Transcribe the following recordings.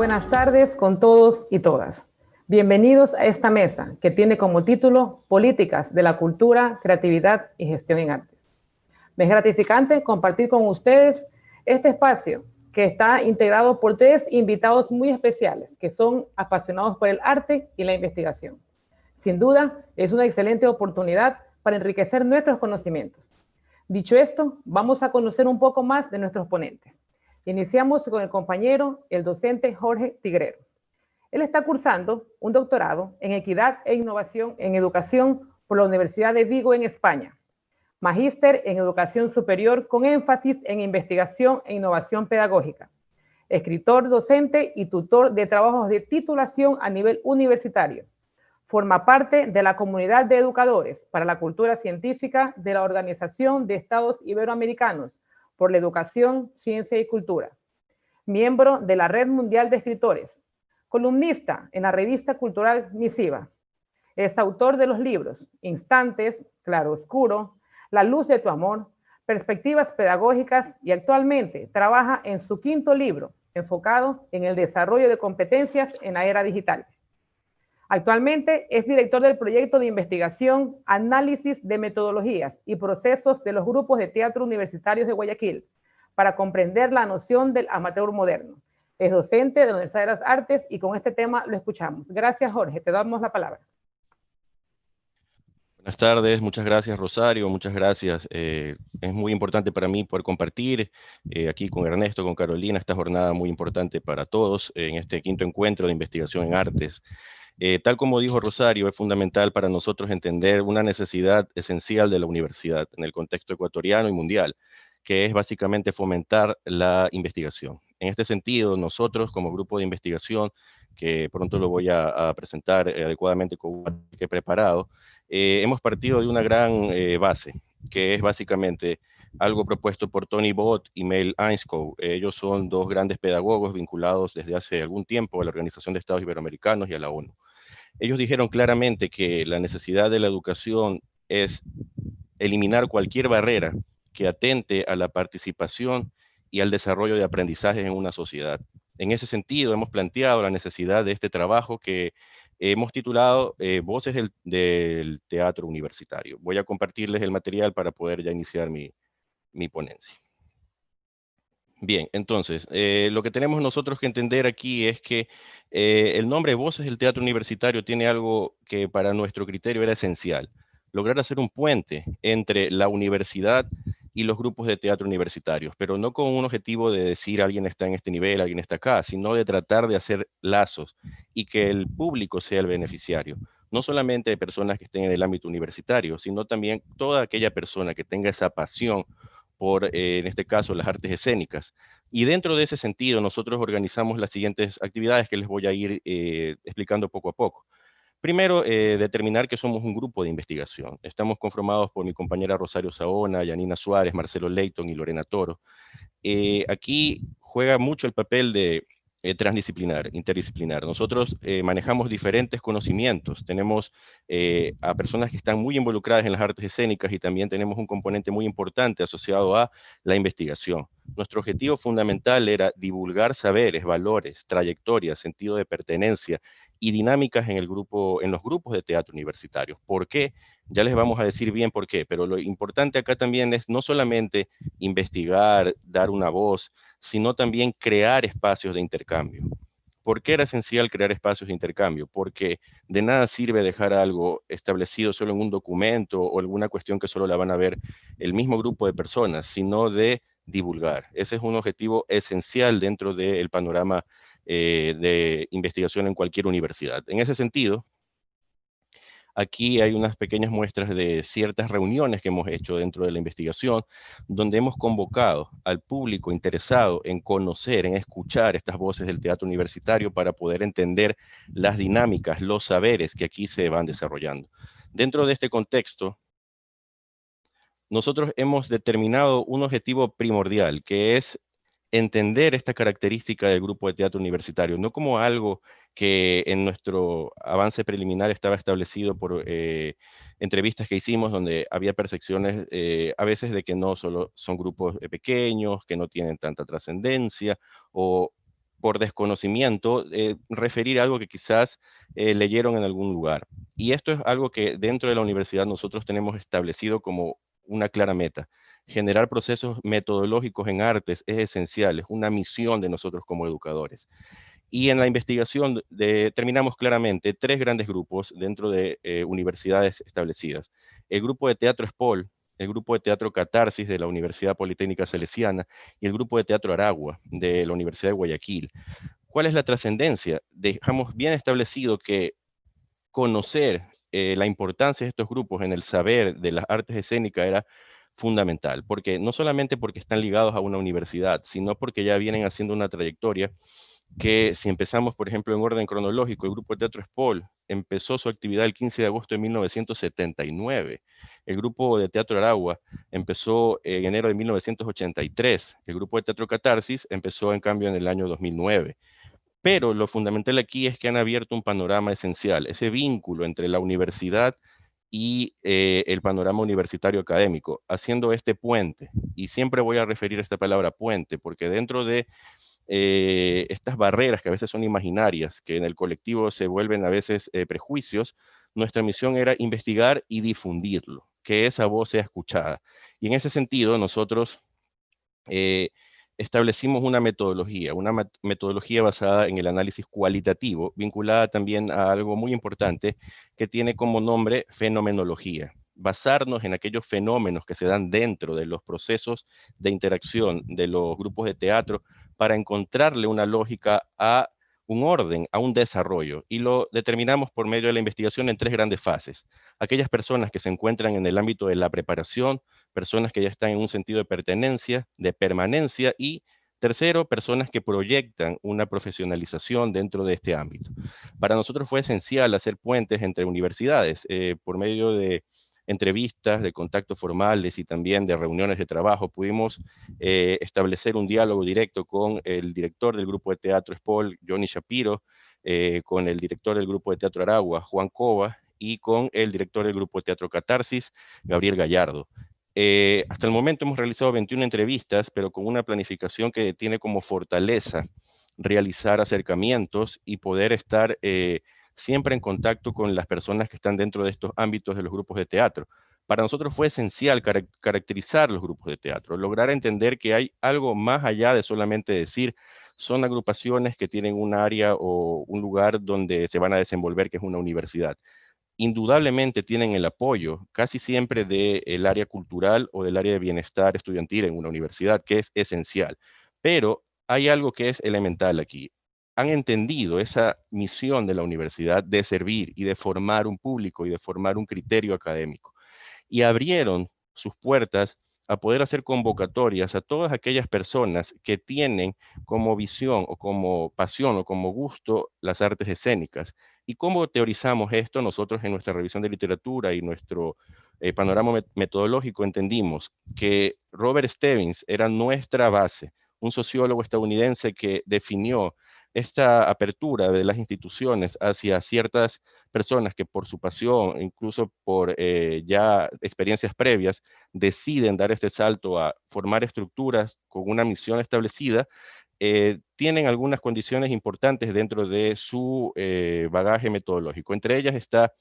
buenas tardes con todos y todas. Bienvenidos a esta mesa que tiene como título Políticas de la Cultura, Creatividad y Gestión en Artes. Me es gratificante compartir con ustedes este espacio que está integrado por 3 invitados muy especiales que son apasionados por el arte y la investigación. Sin duda, es una excelente oportunidad para enriquecer nuestros conocimientos. Dicho esto, vamos a conocer un poco más de nuestros ponentes. Iniciamos con el compañero, el docente Jorge Tigrero. Él está cursando un doctorado en Equidad e Innovación en Educación por la Universidad de Vigo en España. Magíster en Educación Superior con énfasis en Investigación e Innovación Pedagógica. Escritor, docente y tutor de trabajos de titulación a nivel universitario. Forma parte de la comunidad de educadores para la cultura científica de la Organización de Estados Iberoamericanos por la Educación, Ciencia y Cultura. Miembro de la Red Mundial de Escritores. Columnista en la revista cultural Misiva. Es autor de los libros Instantes, Claro Oscuro, La Luz de tu Amor, Perspectivas Pedagógicas y actualmente trabaja en su 5º libro enfocado en el desarrollo de competencias en la era digital. Actualmente es director del proyecto de investigación Análisis de Metodologías y Procesos de los Grupos de Teatro Universitarios de Guayaquil para comprender la noción del amateur moderno. Es docente de la Universidad de las Artes y con este tema lo escuchamos. Gracias, Jorge. Te damos la palabra. Buenas tardes, muchas gracias Rosario, muchas gracias. Es muy importante para mí poder compartir aquí con Ernesto, con Carolina, esta jornada muy importante para todos en este 5º encuentro de investigación en artes. Tal como dijo Rosario, es fundamental para nosotros entender una necesidad esencial de la universidad en el contexto ecuatoriano y mundial, que es básicamente fomentar la investigación. En este sentido, nosotros como grupo de investigación, que pronto lo voy a presentar adecuadamente con un que he preparado, hemos partido de una gran base, que es básicamente algo propuesto por Tony Bott y Mel Einskow. Ellos son 2 grandes pedagogos vinculados desde hace algún tiempo a la Organización de Estados Iberoamericanos y a la ONU. Ellos dijeron claramente que la necesidad de la educación es eliminar cualquier barrera que atente a la participación y al desarrollo de aprendizajes en una sociedad. En ese sentido, hemos planteado la necesidad de este trabajo que hemos titulado Voces del Teatro Universitario. Voy a compartirles el material para poder ya iniciar mi ponencia. Bien, entonces, lo que tenemos nosotros que entender aquí es que el nombre Voces del Teatro Universitario tiene algo que para nuestro criterio era esencial: lograr hacer un puente entre la universidad y los grupos de teatro universitarios, pero no con un objetivo de decir alguien está en este nivel, alguien está acá, sino de tratar de hacer lazos y que el público sea el beneficiario. No solamente de personas que estén en el ámbito universitario, sino también toda aquella persona que tenga esa pasión por, en este caso, las artes escénicas. Y dentro de ese sentido, nosotros organizamos las siguientes actividades que les voy a ir explicando poco a poco. Primero, determinar que somos un grupo de investigación. Estamos conformados por mi compañera Rosario Saona, Yanina Suárez, Marcelo Leighton y Lorena Toro. Aquí juega mucho el papel de transdisciplinar, interdisciplinar. Nosotros manejamos diferentes conocimientos. Tenemos a personas que están muy involucradas en las artes escénicas y también tenemos un componente muy importante asociado a la investigación. Nuestro objetivo fundamental era divulgar saberes, valores, trayectorias, sentido de pertenencia y dinámicas en los grupos de teatro universitarios. ¿Por qué? Ya les vamos a decir bien por qué, pero lo importante acá también es no solamente investigar, dar una voz, sino también crear espacios de intercambio. ¿Por qué era esencial crear espacios de intercambio? Porque de nada sirve dejar algo establecido solo en un documento o alguna cuestión que solo la van a ver el mismo grupo de personas, sino de divulgar. Ese es un objetivo esencial dentro del panorama de investigación en cualquier universidad. En ese sentido, aquí hay unas pequeñas muestras de ciertas reuniones que hemos hecho dentro de la investigación, donde hemos convocado al público interesado en conocer, en escuchar estas voces del teatro universitario para poder entender las dinámicas, los saberes que aquí se van desarrollando. Dentro de este contexto, nosotros hemos determinado un objetivo primordial, que es entender esta característica del grupo de teatro universitario, no como algo que en nuestro avance preliminar estaba establecido por entrevistas que hicimos, donde había percepciones a veces de que no solo son grupos pequeños, que no tienen tanta trascendencia, o por desconocimiento, referir a algo que quizás leyeron en algún lugar. Y esto es algo que dentro de la universidad nosotros tenemos establecido como una clara meta. Generar procesos metodológicos en artes es esencial, es una misión de nosotros como educadores. Y en la investigación determinamos claramente tres grandes grupos dentro de universidades establecidas. El grupo de teatro Espol, el grupo de teatro Catarsis de la Universidad Politécnica Salesiana y el grupo de teatro Aragua de la Universidad de Guayaquil. ¿Cuál es la trascendencia? Dejamos bien establecido que conocer la importancia de estos grupos en el saber de las artes escénicas era fundamental, porque no solamente porque están ligados a una universidad, sino porque ya vienen haciendo una trayectoria que si empezamos, por ejemplo, en orden cronológico, el grupo de teatro Espol empezó su actividad el 15 de agosto de 1979. El grupo de teatro Aragua empezó en enero de 1983. El grupo de teatro Catarsis empezó, en cambio, en el año 2009. Pero lo fundamental aquí es que han abierto un panorama esencial, ese vínculo entre la universidad y el panorama universitario académico, haciendo este puente. Y siempre voy a referir a esta palabra puente, porque dentro de estas barreras que a veces son imaginarias, que en el colectivo se vuelven a veces prejuicios, nuestra misión era investigar y difundirlo, que esa voz sea escuchada. Y en ese sentido, nosotros eh, establecimos una metodología basada en el análisis cualitativo, vinculada también a algo muy importante que tiene como nombre fenomenología. Basarnos en aquellos fenómenos que se dan dentro de los procesos de interacción de los grupos de teatro para encontrarle una lógica a un orden, a un desarrollo, y lo determinamos por medio de la investigación en tres grandes fases. Aquellas personas que se encuentran en el ámbito de la preparación, personas que ya están en un sentido de pertenencia, de permanencia, y tercero, personas que proyectan una profesionalización dentro de este ámbito. Para nosotros fue esencial hacer puentes entre universidades por medio de entrevistas, de contactos formales y también de reuniones de trabajo. Pudimos establecer un diálogo directo con el director del grupo de teatro Espol, Johnny Shapiro, con el director del grupo de teatro Aragua, Juan Cova, y con el director del grupo de teatro Catarsis, Gabriel Gallardo. Hasta el momento hemos realizado 21 entrevistas, pero con una planificación que tiene como fortaleza realizar acercamientos y poder estar siempre en contacto con las personas que están dentro de estos ámbitos de los grupos de teatro. Para nosotros fue esencial caracterizar los grupos de teatro, lograr entender que hay algo más allá de solamente decir son agrupaciones que tienen un área o un lugar donde se van a desenvolver, que es una universidad. Indudablemente tienen el apoyo casi siempre del área cultural o del área de bienestar estudiantil en una universidad, que es esencial. Pero hay algo que es elemental aquí. Han entendido esa misión de la universidad de servir y de formar un público y de formar un criterio académico. Y abrieron sus puertas a poder hacer convocatorias a todas aquellas personas que tienen como visión o como pasión o como gusto las artes escénicas. ¿Y cómo teorizamos esto? Nosotros en nuestra revisión de literatura y nuestro panorama metodológico entendimos que Robert Stebbins era nuestra base, un sociólogo estadounidense que definió esta apertura de las instituciones hacia ciertas personas que por su pasión, incluso por ya experiencias previas, deciden dar este salto a formar estructuras con una misión establecida, tienen algunas condiciones importantes dentro de su bagaje metodológico. Entre ellas está,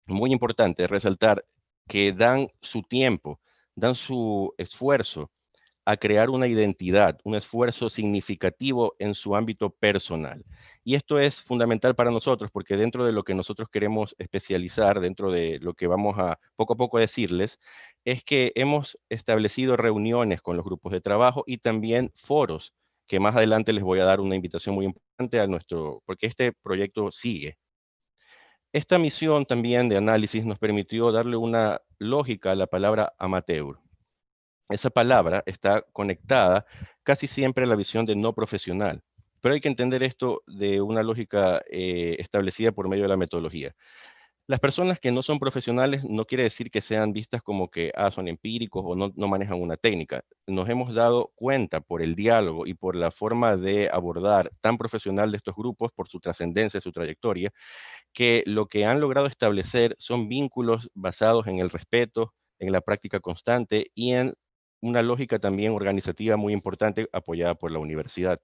muy importante, resaltar que dan su tiempo, dan su esfuerzo a crear una identidad, un esfuerzo significativo en su ámbito personal. Y esto es fundamental para nosotros porque dentro de lo que nosotros queremos especializar, dentro de lo que vamos a poco decirles, es que hemos establecido reuniones con los grupos de trabajo y también foros, que más adelante les voy a dar una invitación muy importante a nuestro, porque este proyecto sigue. Esta misión también de análisis nos permitió darle una lógica a la palabra amateur. Esa palabra está conectada casi siempre a la visión de no profesional, pero hay que entender esto de una lógica establecida por medio de la metodología. Las personas que no son profesionales no quiere decir que sean vistas como que son empíricos o no manejan una técnica. Nos hemos dado cuenta por el diálogo y por la forma de abordar tan profesional de estos grupos, por su trascendencia, su trayectoria, que lo que han logrado establecer son vínculos basados en el respeto, en la práctica constante y en una lógica también organizativa muy importante apoyada por la universidad.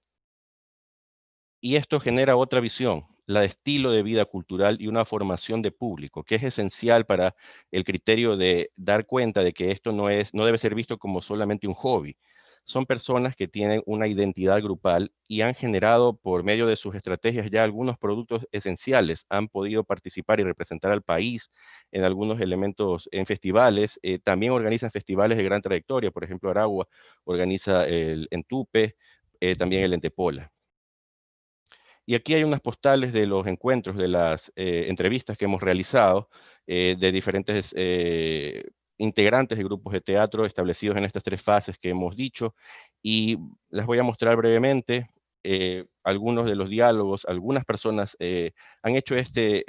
Y esto genera otra visión, la de estilo de vida cultural y una formación de público, que es esencial para el criterio de dar cuenta de que esto no debe ser visto como solamente un hobby. Son personas que tienen una identidad grupal y han generado por medio de sus estrategias ya algunos productos esenciales. Han podido participar y representar al país en algunos elementos, en festivales. También organizan festivales de gran trayectoria. Por ejemplo, Aragua organiza el Entupe, también el Entepola. Y aquí hay unas postales de los encuentros, de las entrevistas que hemos realizado, de diferentes integrantes de grupos de teatro establecidos en estas 3 fases que hemos dicho, y las voy a mostrar brevemente. Algunos de los diálogos, algunas personas han hecho este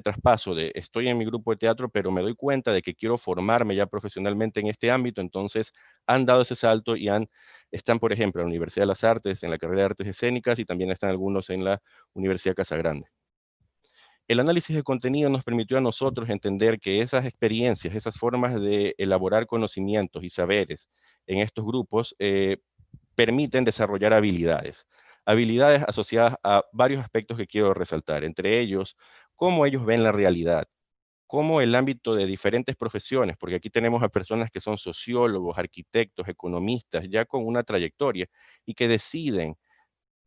traspaso de estoy en mi grupo de teatro, pero me doy cuenta de que quiero formarme ya profesionalmente en este ámbito, entonces han dado ese salto y están, por ejemplo, en la Universidad de las Artes, en la carrera de Artes Escénicas, y también están algunos en la Universidad Casagrande. El análisis de contenido nos permitió a nosotros entender que esas experiencias, esas formas de elaborar conocimientos y saberes en estos grupos permiten desarrollar habilidades. Habilidades asociadas a varios aspectos que quiero resaltar, entre ellos, cómo ellos ven la realidad, cómo el ámbito de diferentes profesiones, porque aquí tenemos a personas que son sociólogos, arquitectos, economistas, ya con una trayectoria y que deciden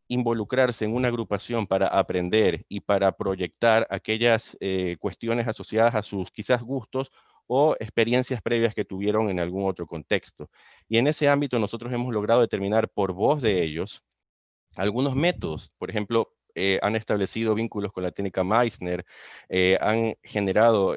involucrarse en una agrupación para aprender y para proyectar aquellas cuestiones asociadas a sus quizás gustos o experiencias previas que tuvieron en algún otro contexto. Y en ese ámbito nosotros hemos logrado determinar por voz de ellos algunos métodos. Por ejemplo, han establecido vínculos con la técnica Meissner, han generado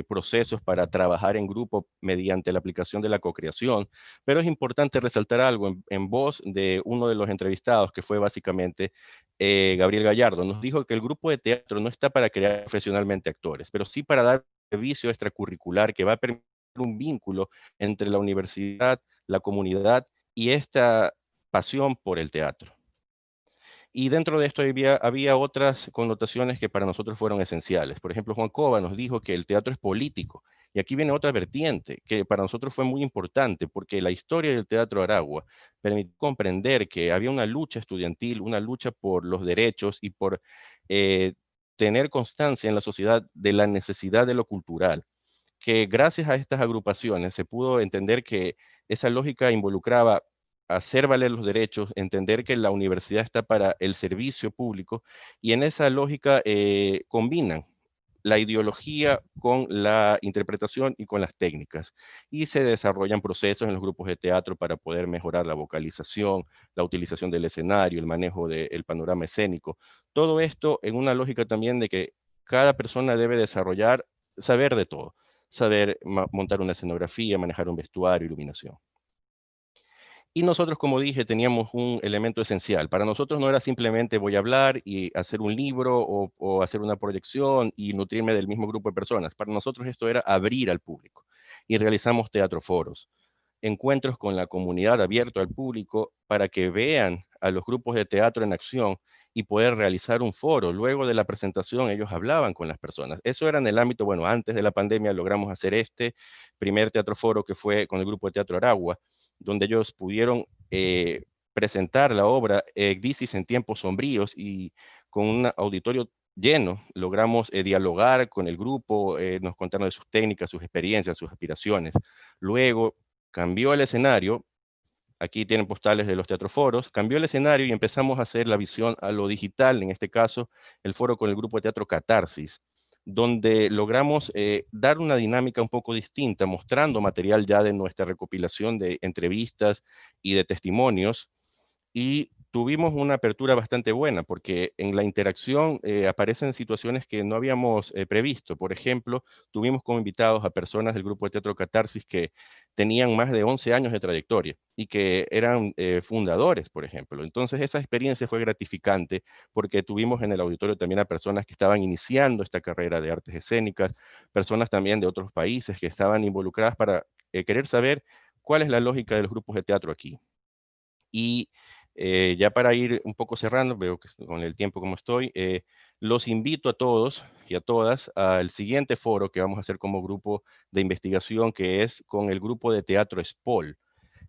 procesos para trabajar en grupo mediante la aplicación de la cocreación, pero es importante resaltar algo en voz de uno de los entrevistados, que fue básicamente Gabriel Gallardo. Nos dijo que el grupo de teatro no está para crear profesionalmente actores, pero sí para dar servicio extracurricular que va a permitir un vínculo entre la universidad, la comunidad y esta pasión por el teatro. Y dentro de esto había otras connotaciones que para nosotros fueron esenciales. Por ejemplo, Juan Cova nos dijo que el teatro es político. Y aquí viene otra vertiente que para nosotros fue muy importante, porque la historia del Teatro Aragua permitió comprender que había una lucha estudiantil, una lucha por los derechos y por tener constancia en la sociedad de la necesidad de lo cultural, que gracias a estas agrupaciones se pudo entender que esa lógica involucraba hacer valer los derechos, entender que la universidad está para el servicio público, y en esa lógica combinan la ideología con la interpretación y con las técnicas, y se desarrollan procesos en los grupos de teatro para poder mejorar la vocalización, la utilización del escenario, el manejo del panorama escénico. Todo esto en una lógica también de que cada persona debe desarrollar, saber de todo, saber montar una escenografía, manejar un vestuario, iluminación. Y nosotros, como dije, teníamos un elemento esencial. Para nosotros no era simplemente voy a hablar y hacer un libro o hacer una proyección y nutrirme del mismo grupo de personas. Para nosotros esto era abrir al público. Y realizamos teatroforos, encuentros con la comunidad abierto al público para que vean a los grupos de teatro en acción y poder realizar un foro. Luego de la presentación ellos hablaban con las personas. Eso era en el ámbito, bueno, antes de la pandemia logramos hacer este primer teatroforo que fue con el grupo de Teatro Aragua, donde ellos pudieron presentar la obra Ecdisis en tiempos sombríos, y con un auditorio lleno logramos dialogar con el grupo, nos contaron de sus técnicas, sus experiencias, sus aspiraciones. Luego cambió el escenario. Aquí tienen postales de los teatroforos. Cambió el escenario y empezamos a hacer la visión a lo digital, en este caso el foro con el grupo de teatro Catarsis, donde logramos dar una dinámica un poco distinta, mostrando material ya de nuestra recopilación de entrevistas y de testimonios, y tuvimos una apertura bastante buena, porque en la interacción aparecen situaciones que no habíamos previsto. Por ejemplo, tuvimos como invitados a personas del grupo de teatro Catarsis que tenían más de 11 años de trayectoria y que eran fundadores, por ejemplo. Entonces, esa experiencia fue gratificante, porque tuvimos en el auditorio también a personas que estaban iniciando esta carrera de artes escénicas, personas también de otros países que estaban involucradas para querer saber cuál es la lógica de los grupos de teatro aquí. Y ya para ir un poco cerrando, veo que con el tiempo como estoy, los invito a todos y a todas al siguiente foro que vamos a hacer como grupo de investigación, que es con el grupo de teatro SPOL.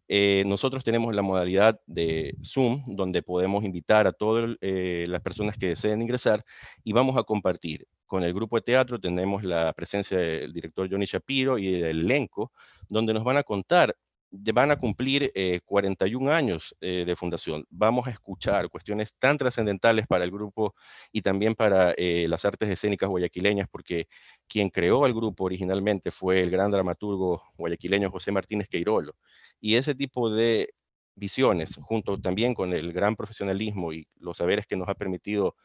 Nosotros tenemos la modalidad de Zoom, donde podemos invitar a todas las personas que deseen ingresar y vamos a compartir. Con el grupo de teatro tenemos la presencia del director Johnny Shapiro y del elenco, donde nos van a contar, van a cumplir 41 años de fundación. Vamos a escuchar cuestiones tan trascendentales para el grupo y también para las artes escénicas guayaquileñas, porque quien creó el grupo originalmente fue el gran dramaturgo guayaquileño José Martínez Queirolo. Y ese tipo de visiones, junto también con el gran profesionalismo y los saberes que nos ha permitido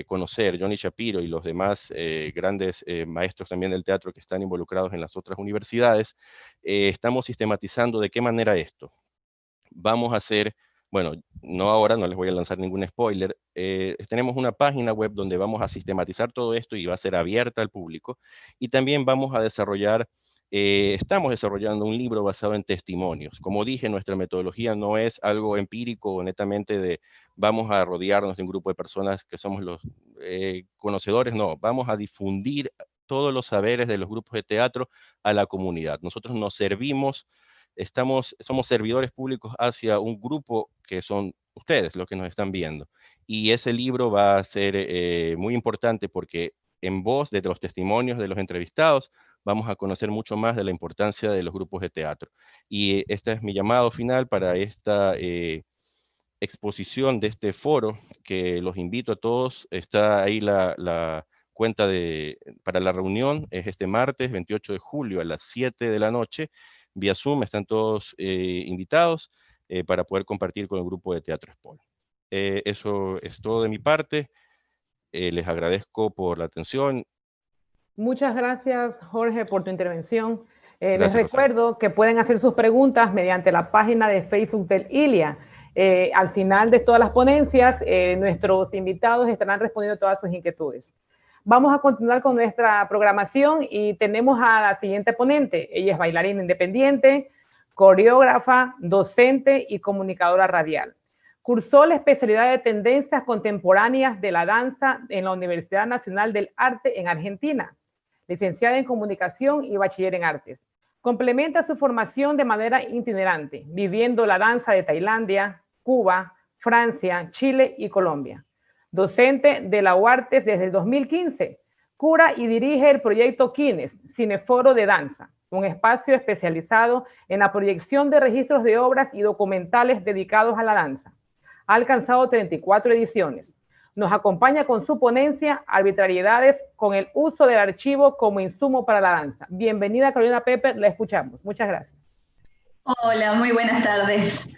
conocer Johnny Shapiro y los demás grandes maestros también del teatro que están involucrados en las otras universidades, estamos sistematizando de qué manera esto. Vamos a hacer, bueno, no ahora, no les voy a lanzar ningún spoiler, tenemos una página web donde vamos a sistematizar todo esto y va a ser abierta al público, y también vamos a desarrollar, estamos desarrollando un libro basado en testimonios. Como dije, nuestra metodología no es algo empírico o netamente de vamos a rodearnos de un grupo de personas que somos los conocedores, no, vamos a difundir todos los saberes de los grupos de teatro a la comunidad. Nosotros nos servimos, somos servidores públicos hacia un grupo que son ustedes los que nos están viendo. Y ese libro va a ser muy importante porque en voz de los testimonios de los entrevistados vamos a conocer mucho más de la importancia de los grupos de teatro. Y este es mi llamado final para esta exposición de este foro, que los invito a todos. Está ahí la cuenta para la reunión, es este martes 28 de julio a las 7 de la noche, vía Zoom, están todos invitados para poder compartir con el grupo de Teatro Espol. Eso es todo de mi parte. Les agradezco por la atención. Muchas gracias, Jorge, por tu intervención. Gracias, Les recuerdo que pueden hacer sus preguntas mediante la página de Facebook del ILIA. Al final de todas las ponencias, nuestros invitados estarán respondiendo todas sus inquietudes. Vamos a continuar con nuestra programación y tenemos a la siguiente ponente. Ella es bailarina independiente, coreógrafa, docente y comunicadora radial. Cursó la especialidad de tendencias contemporáneas de la danza en la Universidad Nacional del Arte en Argentina, licenciada en comunicación y bachiller en artes. Complementa su formación de manera itinerante, viviendo la danza de Tailandia, Cuba, Francia, Chile y Colombia. Docente de la UARTES desde el 2015, cura y dirige el proyecto Kines, Cineforo de Danza, un espacio especializado en la proyección de registros de obras y documentales dedicados a la danza. Ha alcanzado 34 ediciones. Nos acompaña con su ponencia Arbitrariedades con el uso del archivo como insumo para la danza. Bienvenida, Carolina Pepper, la escuchamos. Muchas gracias. Hola, muy buenas tardes.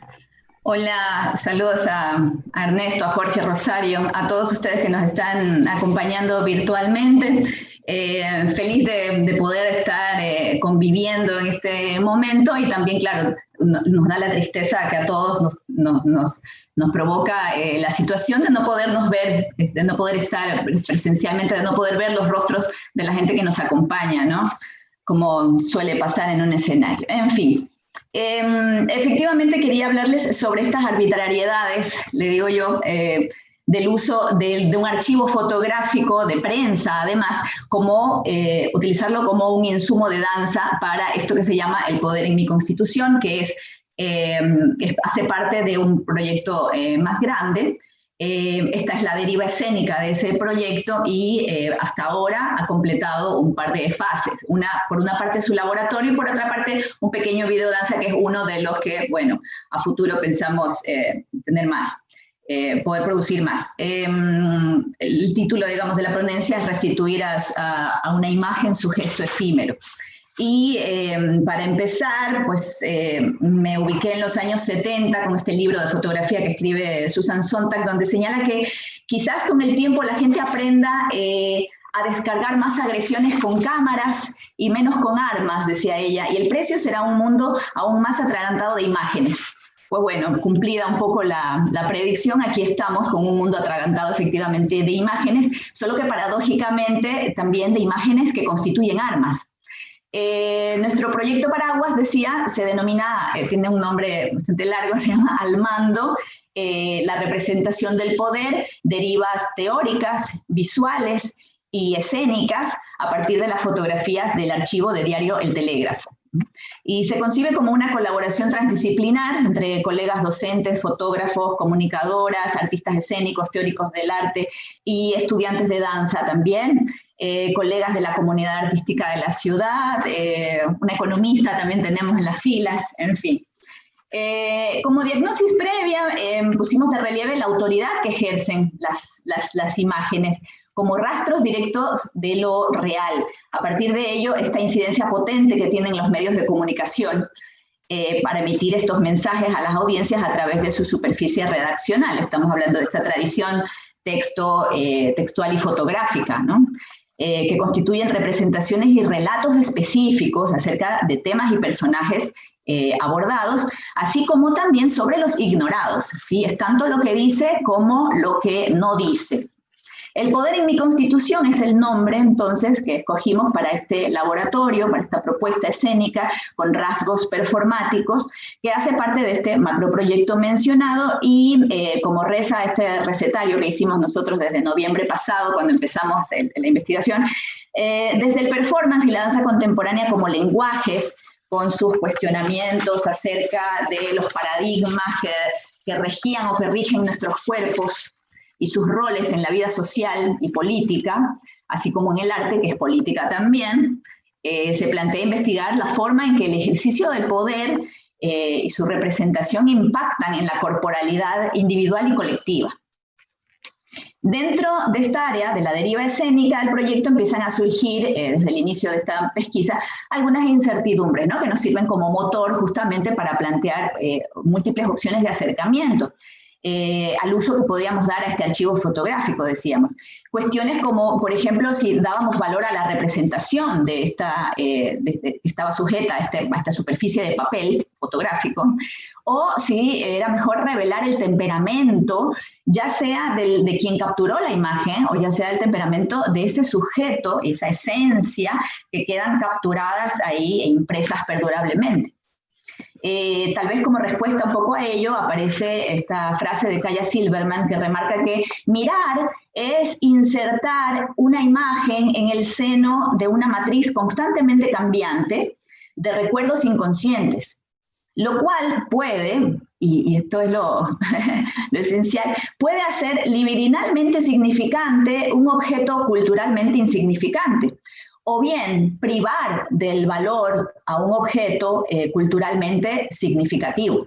Hola, saludos a Ernesto, a Jorge Rosario, a todos ustedes que nos están acompañando virtualmente. Feliz de poder estar conviviendo en este momento y también, claro, nos da la tristeza que a todos nos provoca la situación de no podernos ver, de no poder estar presencialmente, de no poder ver los rostros de la gente que nos acompaña, ¿no? Como suele pasar en un escenario. En fin. Efectivamente quería hablarles sobre estas arbitrariedades, le digo yo, del uso de un archivo fotográfico de prensa, además, como utilizarlo como un insumo de danza para esto que se llama El Poder en mi Constitución, que hace parte de un proyecto más grande. Esta es la deriva escénica de ese proyecto y hasta ahora ha completado un par de fases. Por una parte su laboratorio y por otra parte un pequeño video danza que es uno de los que, bueno, a futuro pensamos tener más, poder producir más. El título, digamos, de la ponencia es Restituir a una imagen su gesto efímero. Y para empezar, pues me ubiqué en los años 70 con este libro de fotografía que escribe Susan Sontag, donde señala que quizás con el tiempo la gente aprenda a descargar más agresiones con cámaras y menos con armas, decía ella, y el precio será un mundo aún más atragantado de imágenes. Pues bueno, cumplida un poco la predicción, aquí estamos con un mundo atragantado efectivamente de imágenes, solo que paradójicamente también de imágenes que constituyen armas. Nuestro proyecto Paraguas, decía, se denomina, tiene un nombre bastante largo, se llama Al Mando, la representación del poder, derivas teóricas, visuales y escénicas a partir de las fotografías del archivo de diario El Telégrafo. Y se concibe como una colaboración transdisciplinar entre colegas docentes, fotógrafos, comunicadoras, artistas escénicos, teóricos del arte y estudiantes de danza también, colegas de la comunidad artística de la ciudad, una economista también tenemos en las filas, en fin. Como diagnosis previa, pusimos de relieve la autoridad que ejercen las imágenes como rastros directos de lo real. A partir de ello, esta incidencia potente que tienen los medios de comunicación para emitir estos mensajes a las audiencias a través de su superficie redaccional. Estamos hablando de esta tradición textual y fotográfica, ¿no? Que constituyen representaciones y relatos específicos acerca de temas y personajes abordados, así como también sobre los ignorados, ¿sí? Es tanto lo que dice como lo que no dice. El poder en mi constitución es el nombre, entonces, que escogimos para este laboratorio, para esta propuesta escénica con rasgos performáticos, que hace parte de este macroproyecto mencionado y como reza este recetario que hicimos nosotros desde noviembre pasado, cuando empezamos la investigación, desde el performance y la danza contemporánea como lenguajes, con sus cuestionamientos acerca de los paradigmas que regían o que rigen nuestros cuerpos, y sus roles en la vida social y política, así como en el arte, que es política también, se plantea investigar la forma en que el ejercicio del poder y su representación impactan en la corporalidad individual y colectiva. Dentro de esta área de la deriva escénica del proyecto empiezan a surgir, desde el inicio de esta pesquisa, algunas incertidumbres, ¿no? Que nos sirven como motor justamente para plantear múltiples opciones de acercamiento. Al uso que podíamos dar a este archivo fotográfico, decíamos. Cuestiones como, por ejemplo, si dábamos valor a la representación de esta, que estaba sujeta a esta superficie de papel fotográfico, o si era mejor revelar el temperamento, ya sea de quien capturó la imagen, o ya sea el temperamento de ese sujeto, esa esencia, que quedan capturadas ahí e impresas perdurablemente. Tal vez como respuesta un poco a ello aparece esta frase de Kaya Silverman que remarca que mirar es insertar una imagen en el seno de una matriz constantemente cambiante de recuerdos inconscientes, lo cual puede, y esto es lo esencial, puede hacer libidinalmente significante un objeto culturalmente insignificante, o bien privar del valor a un objeto culturalmente significativo,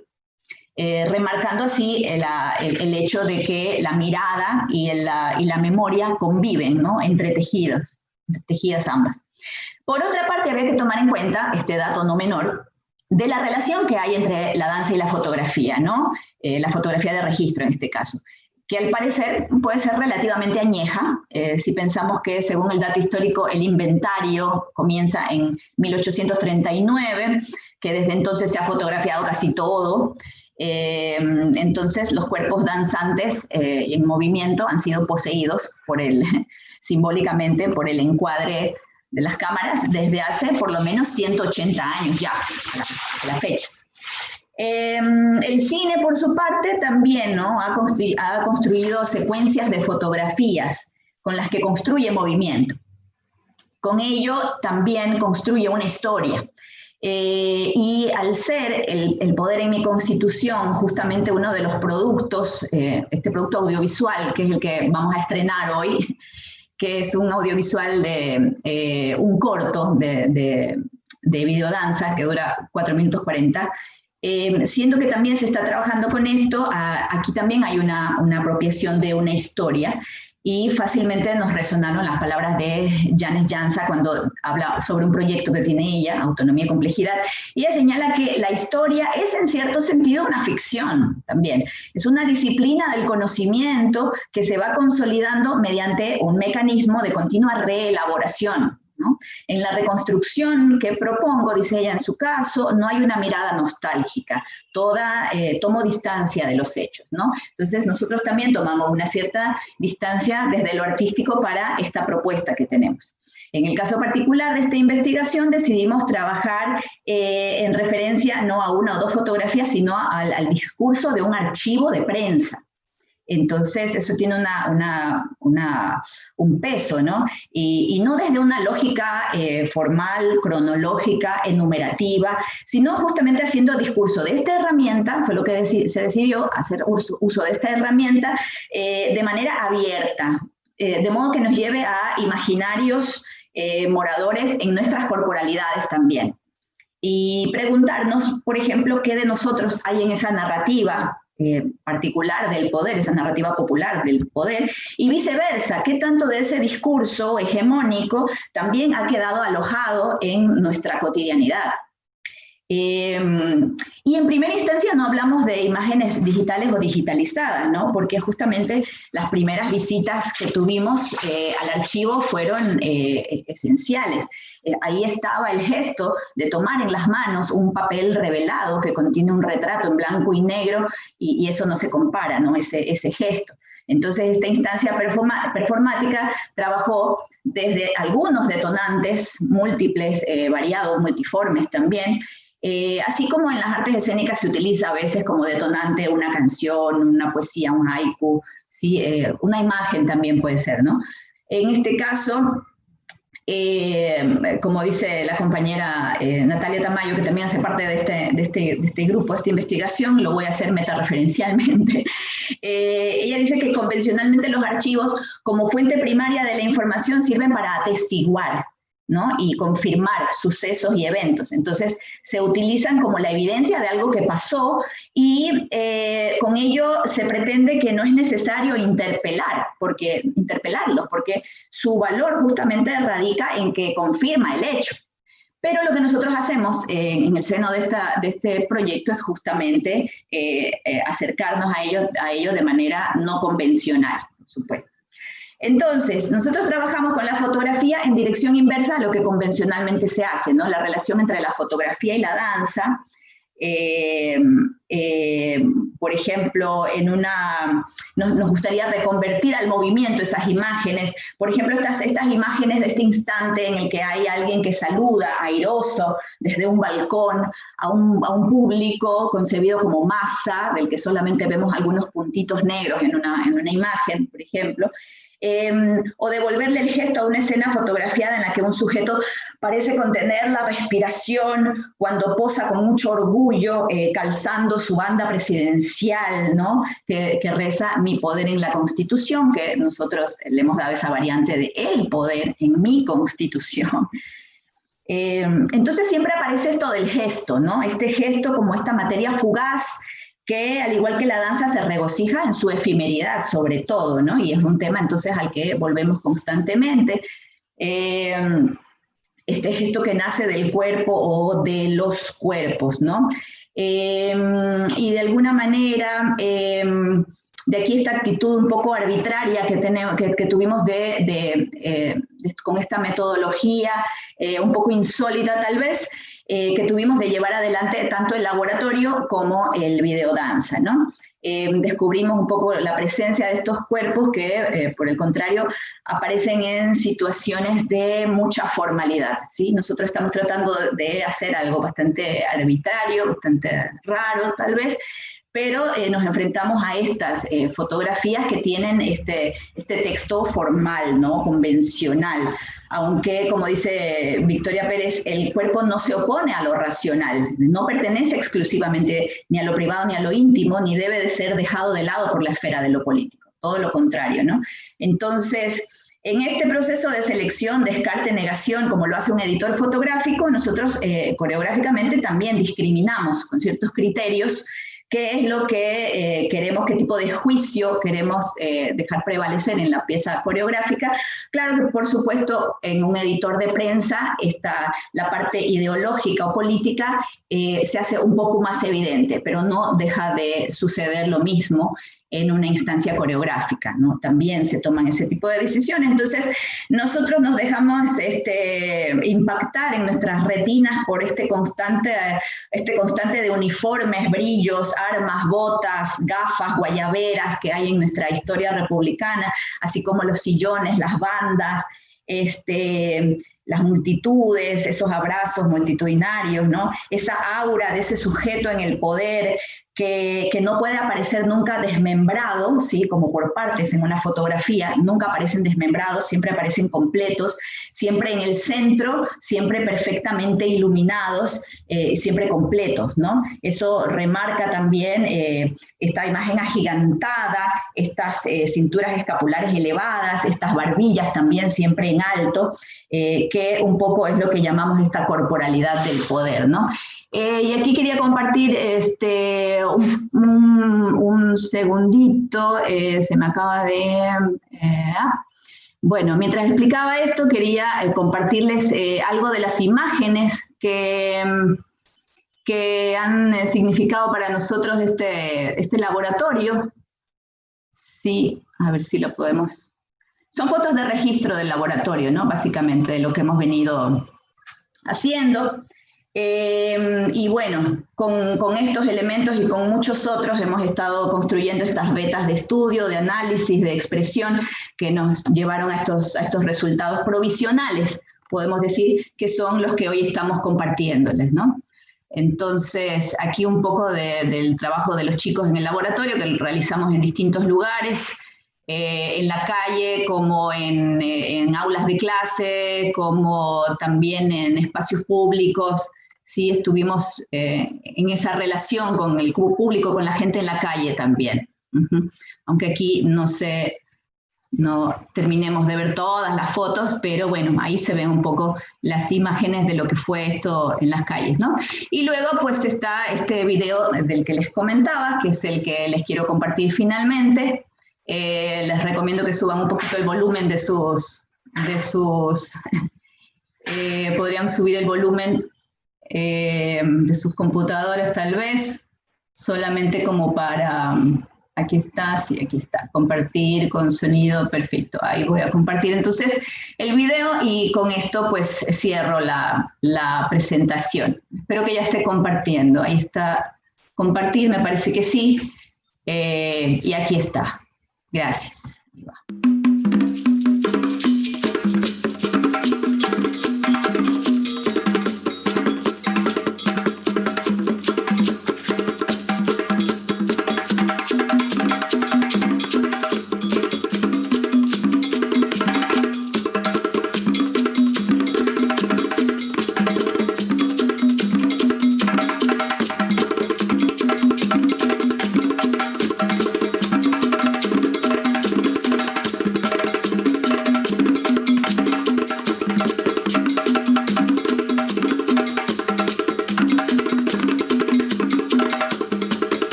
remarcando así el hecho de que la mirada y la memoria conviven, ¿no? Entretejidas ambas. Por otra parte, había que tomar en cuenta este dato no menor de la relación que hay entre la danza y la fotografía, ¿no? La fotografía de registro en este caso, que al parecer puede ser relativamente añeja, si pensamos que según el dato histórico el inventario comienza en 1839, que desde entonces se ha fotografiado casi todo, entonces los cuerpos danzantes en movimiento han sido poseídos simbólicamente por el encuadre de las cámaras desde hace por lo menos 180 años ya, a la fecha. El cine, por su parte, también, ¿no? ha construido secuencias de fotografías con las que construye movimiento. Con ello también construye una historia. Y al ser el poder en mi constitución justamente uno de los productos, este producto audiovisual, que es el que vamos a estrenar hoy, que es un audiovisual de un corto de videodanza que dura 4 minutos 40, siendo que también se está trabajando con esto, aquí también hay una apropiación de una historia, y fácilmente nos resonaron las palabras de Janes Jansa cuando habla sobre un proyecto que tiene ella, Autonomía y Complejidad. Ella señala que la historia es en cierto sentido una ficción también. Es una disciplina del conocimiento que se va consolidando mediante un mecanismo de continua reelaboración, ¿no? En la reconstrucción que propongo, dice ella en su caso, no hay una mirada nostálgica, tomo distancia de los hechos, ¿no? Entonces nosotros también tomamos una cierta distancia desde lo artístico para esta propuesta que tenemos. En el caso particular de esta investigación decidimos trabajar en referencia no a una o dos fotografías, sino al discurso de un archivo de prensa. Entonces, eso tiene un peso, ¿no? Y no desde una lógica formal, cronológica, enumerativa, sino justamente haciendo discurso de esta herramienta, fue lo que se decidió, hacer uso de esta herramienta de manera abierta, de modo que nos lleve a imaginarios moradores en nuestras corporalidades también. Y preguntarnos, por ejemplo, qué de nosotros hay en esa narrativa particular del poder, esa narrativa popular del poder, y viceversa, qué tanto de ese discurso hegemónico también ha quedado alojado en nuestra cotidianidad. Y en primera instancia no hablamos de imágenes digitales o digitalizadas, ¿no? Porque justamente las primeras visitas que tuvimos al archivo fueron esenciales. Ahí estaba el gesto de tomar en las manos un papel revelado que contiene un retrato en blanco y negro, y eso no se compara, ¿no? Ese gesto. Entonces, esta instancia performática trabajó desde algunos detonantes múltiples, variados, multiformes también, así como en las artes escénicas se utiliza a veces como detonante una canción, una poesía, un haiku, ¿sí? Una imagen también puede ser, ¿no? En este caso, como dice la compañera Natalia Tamayo, que también hace parte de este grupo, de esta investigación, lo voy a hacer metareferencialmente. Ella dice que convencionalmente los archivos, como fuente primaria de la información, sirven para atestiguar, ¿no? Y confirmar sucesos y eventos. Entonces, se utilizan como la evidencia de algo que pasó y con ello se pretende que no es necesario interpelarlos, porque su valor justamente radica en que confirma el hecho. Pero lo que nosotros hacemos en el seno de este proyecto es justamente acercarnos a ello de manera no convencional, por supuesto. Entonces, nosotros trabajamos con la fotografía en dirección inversa a lo que convencionalmente se hace, ¿no? La relación entre la fotografía y la danza. Por ejemplo, nos gustaría reconvertir al movimiento esas imágenes. Por ejemplo, estas imágenes de este instante en el que hay alguien que saluda airoso desde un balcón a un público concebido como masa, del que solamente vemos algunos puntitos negros en una imagen, por ejemplo. O devolverle el gesto a una escena fotografiada en la que un sujeto parece contener la respiración cuando posa con mucho orgullo, calzando su banda presidencial, ¿no? que reza "Mi poder en la Constitución", que nosotros le hemos dado esa variante de "el poder en mi Constitución". Entonces siempre aparece esto del gesto, ¿no? Este gesto como esta materia fugaz, que al igual que la danza se regocija en su efemeridad sobre todo, ¿no? Y es un tema entonces al que volvemos constantemente. Este gesto que nace del cuerpo o de los cuerpos, ¿no? Y de alguna manera, de aquí esta actitud un poco arbitraria que tuvimos con esta metodología, un poco insólita tal vez, que tuvimos de llevar adelante tanto el laboratorio como el videodanza, ¿no? Descubrimos un poco la presencia de estos cuerpos que, por el contrario, aparecen en situaciones de mucha formalidad, ¿sí? Nosotros estamos tratando de hacer algo bastante arbitrario, bastante raro tal vez, pero nos enfrentamos a estas fotografías que tienen este texto formal, ¿no? Convencional, aunque, como dice Victoria Pérez, el cuerpo no se opone a lo racional, no pertenece exclusivamente ni a lo privado ni a lo íntimo, ni debe de ser dejado de lado por la esfera de lo político, todo lo contrario, ¿no? Entonces, en este proceso de selección, descarte, negación, como lo hace un editor fotográfico, nosotros coreográficamente también discriminamos con ciertos criterios qué es lo que queremos, qué tipo de juicio queremos dejar prevalecer en la pieza coreográfica. Claro que, por supuesto, en un editor de prensa la parte ideológica o política se hace un poco más evidente, pero no deja de suceder lo mismo en una instancia coreográfica, ¿no? También se toman ese tipo de decisiones. Entonces, nosotros nos dejamos impactar en nuestras retinas por este constante de uniformes, brillos, armas, botas, gafas, guayaberas que hay en nuestra historia republicana, así como los sillones, las bandas, las multitudes, esos abrazos multitudinarios, ¿no? Esa aura de ese sujeto en el poder que no puede aparecer nunca desmembrado, ¿sí? Como por partes en una fotografía, nunca aparecen desmembrados, siempre aparecen completos, siempre en el centro, siempre perfectamente iluminados, siempre completos, ¿no? Eso remarca también esta imagen agigantada, estas cinturas escapulares elevadas, estas barbillas también siempre en alto, que un poco es lo que llamamos esta corporalidad del poder, ¿no? Y aquí quería compartir un segundito, se me acaba de... Bueno, mientras explicaba esto, quería compartirles algo de las imágenes que han significado para nosotros este laboratorio. Sí, a ver si lo podemos... Son fotos de registro del laboratorio, ¿no? Básicamente, de lo que hemos venido haciendo. Y bueno, con estos elementos y con muchos otros hemos estado construyendo estas vetas de estudio, de análisis, de expresión que nos llevaron a estos resultados provisionales, podemos decir, que son los que hoy estamos compartiéndoles, ¿no? Entonces, aquí un poco del trabajo de los chicos en el laboratorio que realizamos en distintos lugares, en la calle, como en aulas de clase, como también en espacios públicos. Sí, estuvimos en esa relación con el público, con la gente en la calle también. Aunque aquí no terminemos de ver todas las fotos, pero bueno, ahí se ven un poco las imágenes de lo que fue esto en las calles, ¿no? Y luego pues está este video del que les comentaba, que es el que les quiero compartir finalmente. Les recomiendo que suban un poquito el volumen de sus podrían subir el volumen de sus computadoras tal vez, solamente como para, aquí está, sí, aquí está, compartir con sonido, perfecto, ahí voy a compartir entonces el video y con esto pues cierro la presentación. Espero que ya esté compartiendo, ahí está, compartir, me parece que sí, y aquí está, gracias. Ahí va.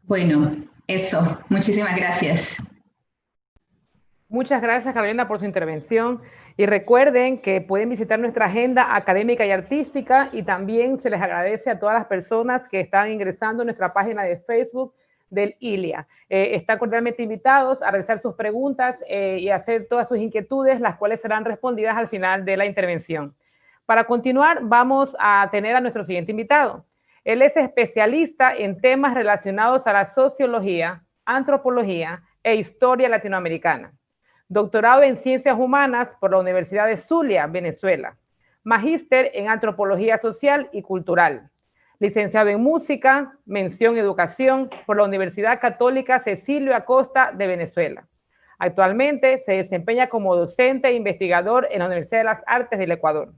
Bueno, eso. Muchísimas gracias. Muchas gracias, Carolina, por su intervención. Y recuerden que pueden visitar nuestra agenda académica y artística, y también se les agradece a todas las personas que están ingresando a nuestra página de Facebook del ILIA. Están cordialmente invitados a realizar sus preguntas y hacer todas sus inquietudes, las cuales serán respondidas al final de la intervención. Para continuar, vamos a tener a nuestro siguiente invitado. Él es especialista en temas relacionados a la sociología, antropología e historia latinoamericana. Doctorado en Ciencias Humanas por la Universidad de Zulia, Venezuela. Magíster en Antropología Social y Cultural. Licenciado en Música, mención Educación por la Universidad Católica Cecilio Acosta de Venezuela. Actualmente se desempeña como docente e investigador en la Universidad de las Artes del Ecuador.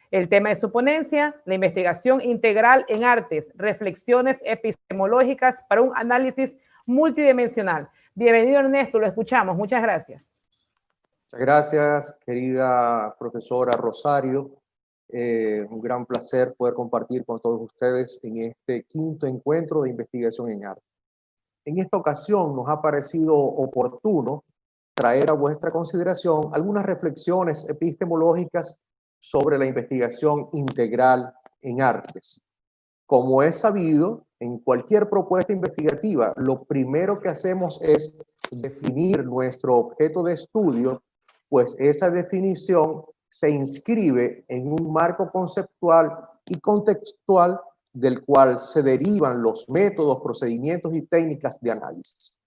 El tema de su ponencia, la investigación integral en artes, reflexiones epistemológicas para un análisis multidimensional. Bienvenido, Ernesto, lo escuchamos. Muchas gracias. Muchas gracias, querida profesora Rosario. Un gran placer poder compartir con todos ustedes en este quinto encuentro de investigación en arte. En esta ocasión nos ha parecido oportuno traer a vuestra consideración algunas reflexiones epistemológicas sobre la investigación integral en artes. Como es sabido, en cualquier propuesta investigativa, lo primero que hacemos es definir nuestro objeto de estudio, pues esa definición se inscribe en un marco conceptual y contextual del cual se derivan los métodos, procedimientos y técnicas de análisis.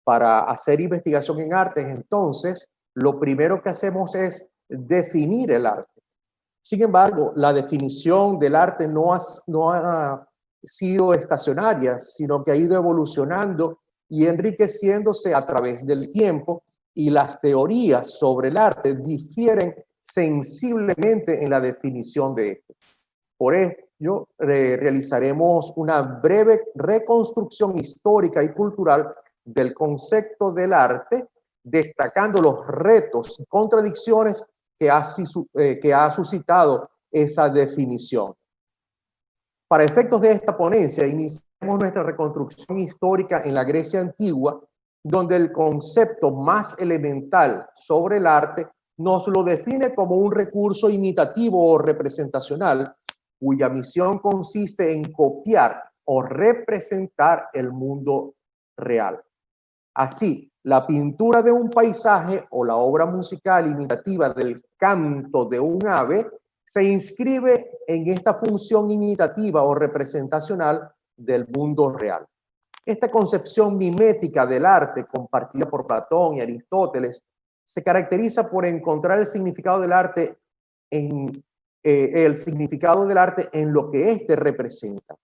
Para hacer investigación en artes, entonces, lo primero que hacemos es definir el arte. Sin embargo, la definición del arte no ha sido estacionaria, sino que ha ido evolucionando y enriqueciéndose a través del tiempo, y las teorías sobre el arte difieren sensiblemente en la definición de esto. Por ello, realizaremos una breve reconstrucción histórica y cultural del concepto del arte, destacando los retos y contradicciones que ha suscitado esa definición. Para efectos de esta ponencia, iniciamos nuestra reconstrucción histórica en la Grecia antigua, donde el concepto más elemental sobre el arte nos lo define como un recurso imitativo o representacional, cuya misión consiste en copiar o representar el mundo real. Así, la pintura de un paisaje o la obra musical imitativa del canto de un ave se inscribe en esta función imitativa o representacional del mundo real. Esta concepción mimética del arte, compartida por Platón y Aristóteles, se caracteriza por encontrar el significado del arte en lo que éste representa.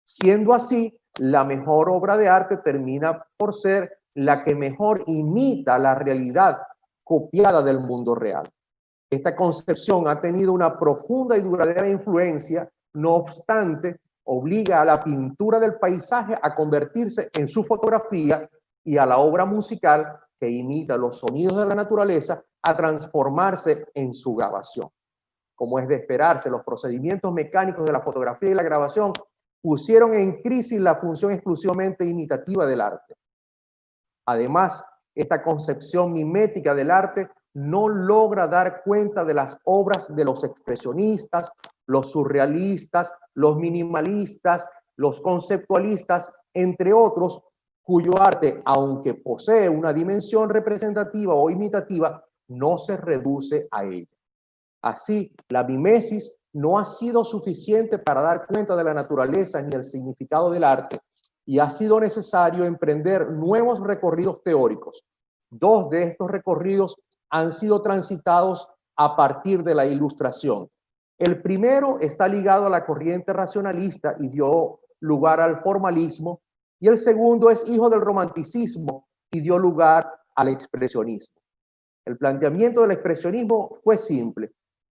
Siendo así, la mejor obra de arte termina por ser la que mejor imita la realidad copiada del mundo real. Esta concepción ha tenido una profunda y duradera influencia, no obstante, obliga a la pintura del paisaje a convertirse en su fotografía y a la obra musical, que imita los sonidos de la naturaleza, a transformarse en su grabación. Como es de esperarse, los procedimientos mecánicos de la fotografía y la grabación pusieron en crisis la función exclusivamente imitativa del arte. Además, esta concepción mimética del arte no logra dar cuenta de las obras de los expresionistas, los surrealistas, los minimalistas, los conceptualistas, entre otros, cuyo arte, aunque posee una dimensión representativa o imitativa, no se reduce a ella. Así, la mimesis no ha sido suficiente para dar cuenta de la naturaleza ni el significado del arte, y ha sido necesario emprender nuevos recorridos teóricos. Dos de estos recorridos han sido transitados a partir de la Ilustración. El primero está ligado a la corriente racionalista y dio lugar al formalismo, y el segundo es hijo del romanticismo y dio lugar al expresionismo. El planteamiento del expresionismo fue simple.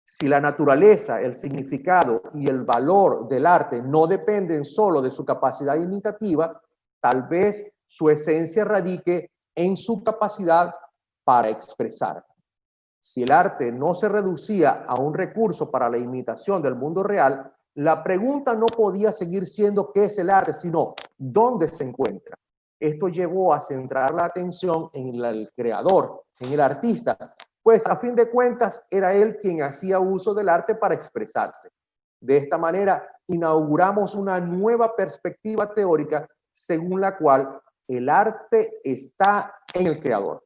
Si la naturaleza, el significado y el valor del arte no dependen solo de su capacidad imitativa, tal vez su esencia radique en su capacidad para expresar. Si el arte no se reducía a un recurso para la imitación del mundo real, La pregunta no podía seguir siendo qué es el arte, sino dónde se encuentra. Esto llevó a centrar la atención en el creador, en el artista, pues a fin de cuentas era él quien hacía uso del arte para expresarse. De esta manera inauguramos una nueva perspectiva teórica según la cual el arte está en el creador.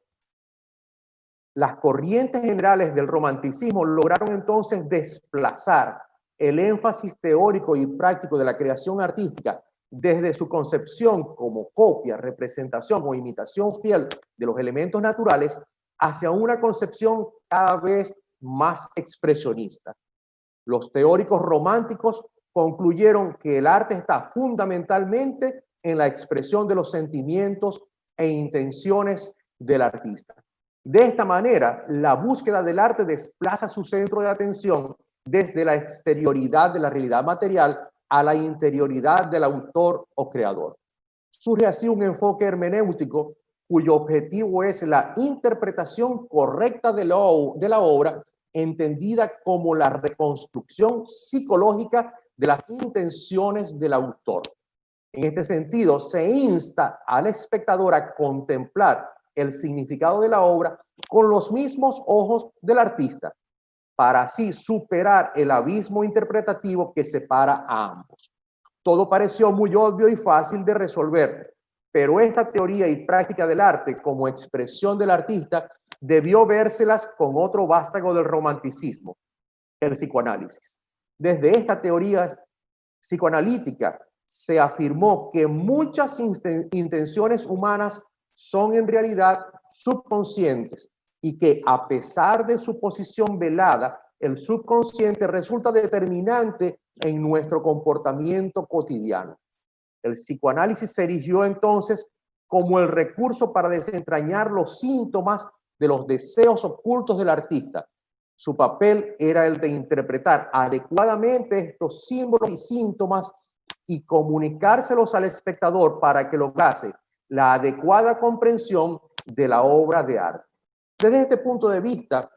Las corrientes generales del romanticismo lograron entonces desplazar el énfasis teórico y práctico de la creación artística desde su concepción como copia, representación o imitación fiel de los elementos naturales hacia una concepción cada vez más expresionista. Los teóricos románticos concluyeron que el arte está fundamentalmente en la expresión de los sentimientos e intenciones del artista. De esta manera, la búsqueda del arte desplaza su centro de atención desde la exterioridad de la realidad material a la interioridad del autor o creador. Surge así un enfoque hermenéutico cuyo objetivo es la interpretación correcta de la obra, entendida como la reconstrucción psicológica de las intenciones del autor. En este sentido, se insta al espectador a contemplar el significado de la obra con los mismos ojos del artista, para así superar el abismo interpretativo que separa a ambos. Todo pareció muy obvio y fácil de resolver, pero esta teoría y práctica del arte como expresión del artista debió vérselas con otro vástago del romanticismo, el psicoanálisis. Desde esta teoría psicoanalítica se afirmó que muchas intenciones humanas son en realidad subconscientes y que a pesar de su posición velada, el subconsciente resulta determinante en nuestro comportamiento cotidiano. El psicoanálisis se erigió entonces como el recurso para desentrañar los síntomas de los deseos ocultos del artista. Su papel era el de interpretar adecuadamente estos símbolos y síntomas y comunicárselos al espectador para que lograse la adecuada comprensión de la obra de arte. Desde este punto de vista,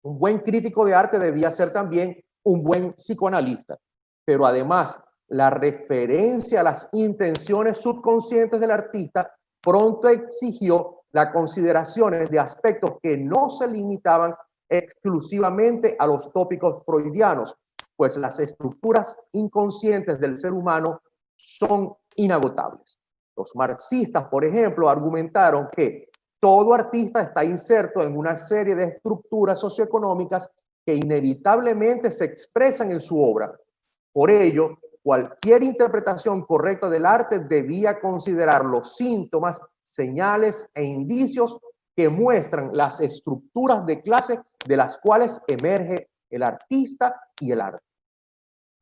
un buen crítico de arte debía ser también un buen psicoanalista, pero además la referencia a las intenciones subconscientes del artista pronto exigió las consideraciones de aspectos que no se limitaban exclusivamente a los tópicos freudianos, pues las estructuras inconscientes del ser humano son inagotables. Los marxistas, por ejemplo, argumentaron que todo artista está inserto en una serie de estructuras socioeconómicas que inevitablemente se expresan en su obra. Por ello, cualquier interpretación correcta del arte debía considerar los síntomas, señales e indicios que muestran las estructuras de clase de las cuales emerge el artista y el arte.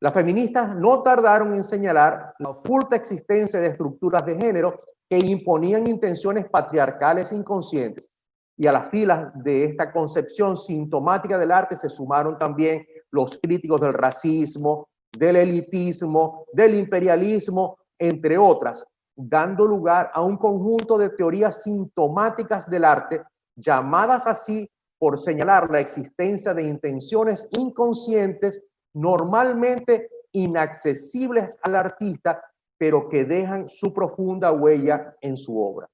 Las feministas no tardaron en señalar la oculta existencia de estructuras de género que imponían intenciones patriarcales inconscientes. Y a las filas de esta concepción sintomática del arte se sumaron también los críticos del racismo, del elitismo, del imperialismo, entre otras, dando lugar a un conjunto de teorías sintomáticas del arte, llamadas así por señalar la existencia de intenciones inconscientes normalmente inaccesibles al artista, pero que dejan su profunda huella en su obra.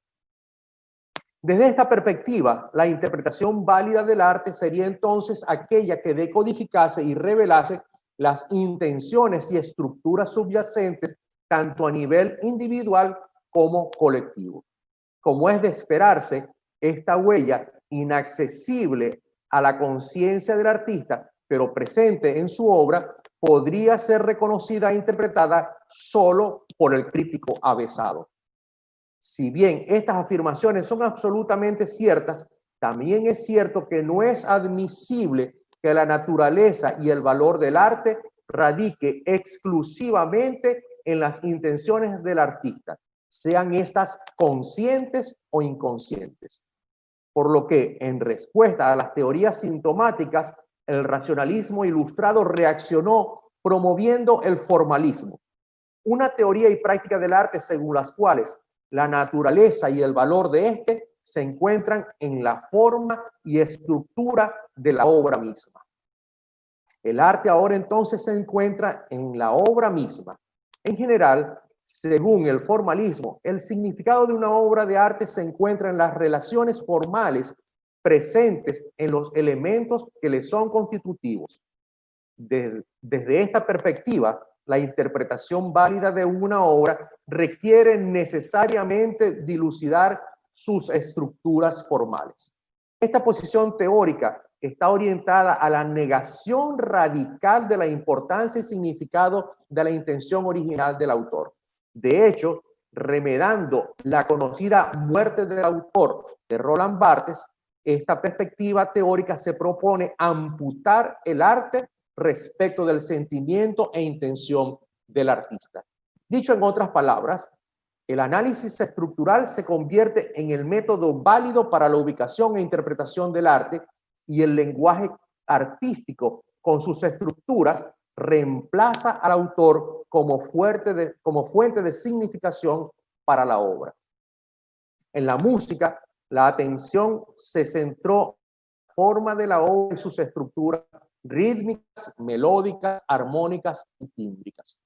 Desde esta perspectiva, la interpretación válida del arte sería entonces aquella que decodificase y revelase las intenciones y estructuras subyacentes tanto a nivel individual como colectivo. Como es de esperarse, esta huella inaccesible a la conciencia del artista, pero presente en su obra, podría ser reconocida e interpretada solo por el crítico avesado. Si bien estas afirmaciones son absolutamente ciertas, también es cierto que no es admisible que la naturaleza y el valor del arte radique exclusivamente en las intenciones del artista, sean estas conscientes o inconscientes. Por lo que, en respuesta a las teorías sintomáticas, el racionalismo ilustrado reaccionó promoviendo el formalismo, una teoría y práctica del arte según las cuales la naturaleza y el valor de éste se encuentran en la forma y estructura de la obra misma. El arte ahora entonces se encuentra en la obra misma. En general, según el formalismo, el significado de una obra de arte se encuentra en las relaciones formales presentes en los elementos que le son constitutivos. Desde esta perspectiva, la interpretación válida de una obra requiere necesariamente dilucidar sus estructuras formales. Esta posición teórica está orientada a la negación radical de la importancia y significado de la intención original del autor. De hecho, remedando la conocida muerte del autor de Roland Barthes, esta perspectiva teórica se propone amputar el arte respecto del sentimiento e intención del artista. Dicho en otras palabras, el análisis estructural se convierte en el método válido para la ubicación e interpretación del arte, y el lenguaje artístico con sus estructuras reemplaza al autor como fuente de significación para la obra. En la música, la atención se centró en la forma de la obra y sus estructuras rítmicas, melódicas, armónicas y tímbricas.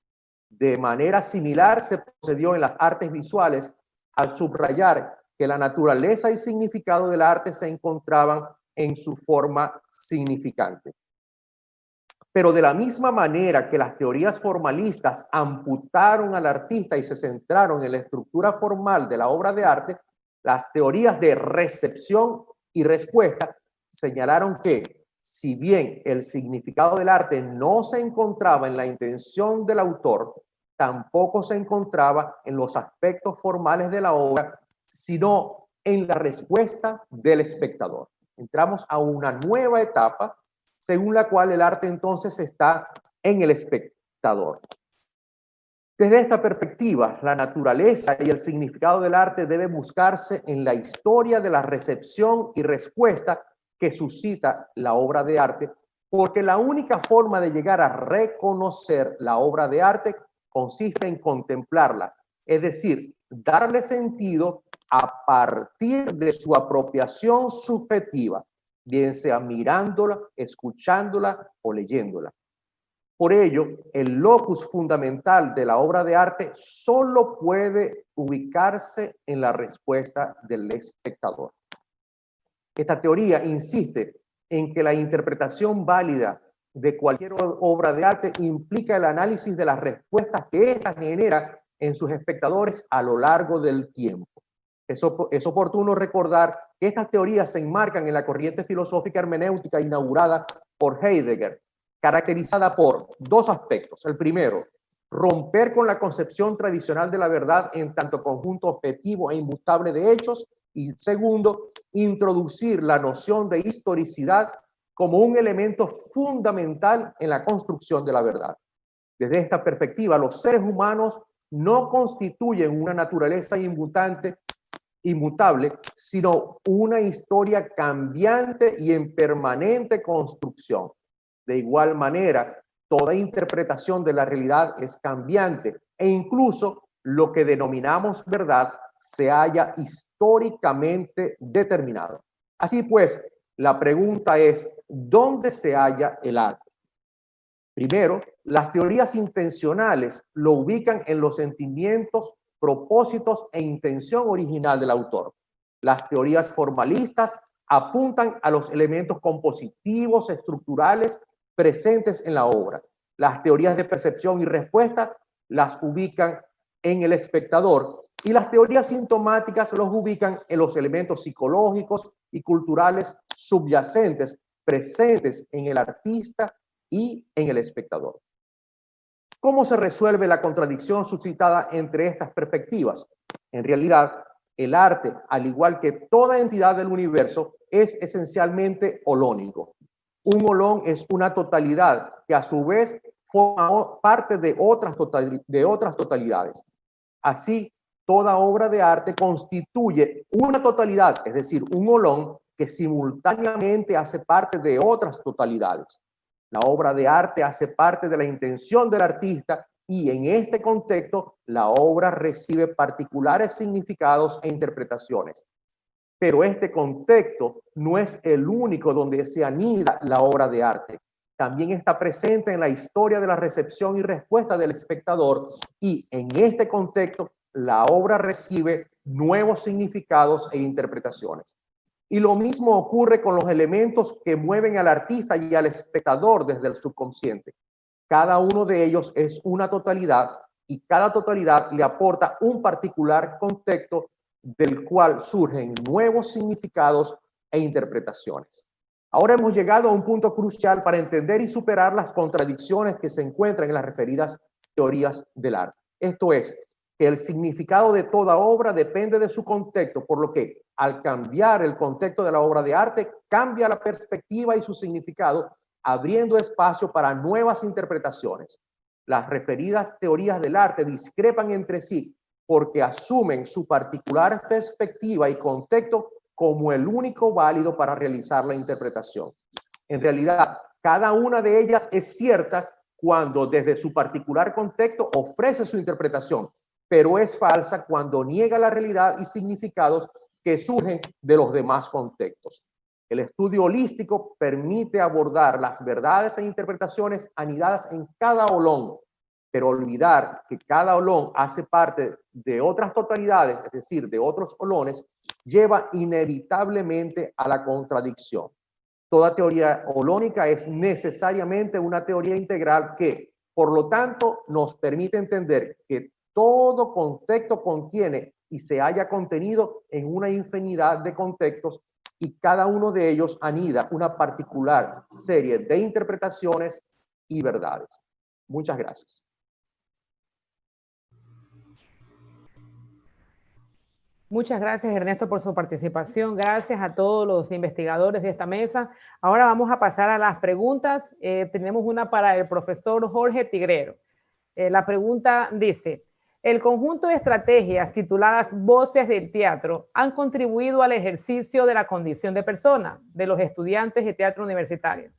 De manera similar se procedió en las artes visuales al subrayar que la naturaleza y significado del arte se encontraban en su forma significante. Pero de la misma manera que las teorías formalistas amputaron al artista y se centraron en la estructura formal de la obra de arte, las teorías de recepción y respuesta señalaron que, si bien el significado del arte no se encontraba en la intención del autor, tampoco se encontraba en los aspectos formales de la obra, sino en la respuesta del espectador. Entramos a una nueva etapa, según la cual el arte entonces está en el espectador. Desde esta perspectiva, la naturaleza y el significado del arte debe buscarse en la historia de la recepción y respuesta que suscita la obra de arte, porque la única forma de llegar a reconocer la obra de arte consiste en contemplarla, es decir, darle sentido a partir de su apropiación subjetiva, bien sea mirándola, escuchándola o leyéndola. Por ello, el locus fundamental de la obra de arte solo puede ubicarse en la respuesta del espectador. Esta teoría insiste en que la interpretación válida de cualquier obra de arte implica el análisis de las respuestas que ésta genera en sus espectadores a lo largo del tiempo. Es oportuno recordar que estas teorías se enmarcan en la corriente filosófica hermenéutica inaugurada por Heidegger, caracterizada por dos aspectos. El primero, romper con la concepción tradicional de la verdad en tanto conjunto objetivo e inmutable de hechos. Y segundo, introducir la noción de historicidad como un elemento fundamental en la construcción de la verdad. Desde esta perspectiva, los seres humanos no constituyen una naturaleza inmutable, sino una historia cambiante y en permanente construcción. De igual manera, toda interpretación de la realidad es cambiante e incluso lo que denominamos verdad se halla históricamente determinado. Así pues, la pregunta es, ¿dónde se halla el arte? Primero, las teorías intencionales lo ubican en los sentimientos, propósitos e intención original del autor. Las teorías formalistas apuntan a los elementos compositivos, estructurales presentes en la obra. Las teorías de percepción y respuesta las ubican en el espectador, y las teorías sintomáticas los ubican en los elementos psicológicos y culturales subyacentes presentes en el artista y en el espectador. ¿Cómo se resuelve la contradicción suscitada entre estas perspectivas? En realidad, el arte, al igual que toda entidad del universo, es esencialmente holónico. Un holón es una totalidad que a su vez forma parte de otras totalidades. Así, toda obra de arte constituye una totalidad, es decir, un holón que simultáneamente hace parte de otras totalidades. La obra de arte hace parte de la intención del artista y en este contexto la obra recibe particulares significados e interpretaciones. Pero este contexto no es el único donde se anida la obra de arte. también está presente en la historia de la recepción y respuesta del espectador, y en este contexto la obra recibe nuevos significados e interpretaciones. Y lo mismo ocurre con los elementos que mueven al artista y al espectador desde el subconsciente. Cada uno de ellos es una totalidad, y cada totalidad le aporta un particular contexto del cual surgen nuevos significados e interpretaciones. Ahora hemos llegado a un punto crucial para entender y superar las contradicciones que se encuentran en las referidas teorías del arte. Esto es, que el significado de toda obra depende de su contexto, por lo que al cambiar el contexto de la obra de arte, cambia la perspectiva y su significado, abriendo espacio para nuevas interpretaciones. Las referidas teorías del arte discrepan entre sí porque asumen su particular perspectiva y contexto como el único válido para realizar la interpretación. En realidad, cada una de ellas es cierta cuando desde su particular contexto ofrece su interpretación, pero es falsa cuando niega la realidad y significados que surgen de los demás contextos. El estudio holístico permite abordar las verdades e interpretaciones anidadas en cada olón, pero olvidar que cada olón hace parte de otras totalidades, es decir, de otros olones, lleva inevitablemente a la contradicción. Toda teoría holónica es necesariamente una teoría integral que, por lo tanto, nos permite entender que todo contexto contiene y se halla contenido en una infinidad de contextos, y cada uno de ellos anida una particular serie de interpretaciones y verdades. Muchas gracias. Muchas gracias, Ernesto, por su participación. Gracias a todos los investigadores de esta mesa. Ahora vamos a pasar a las preguntas. Tenemos una para el profesor Jorge Tigrero. La pregunta dice: ¿el conjunto de estrategias tituladas Voces del Teatro han contribuido al ejercicio de la condición de persona de los estudiantes de teatro universitario,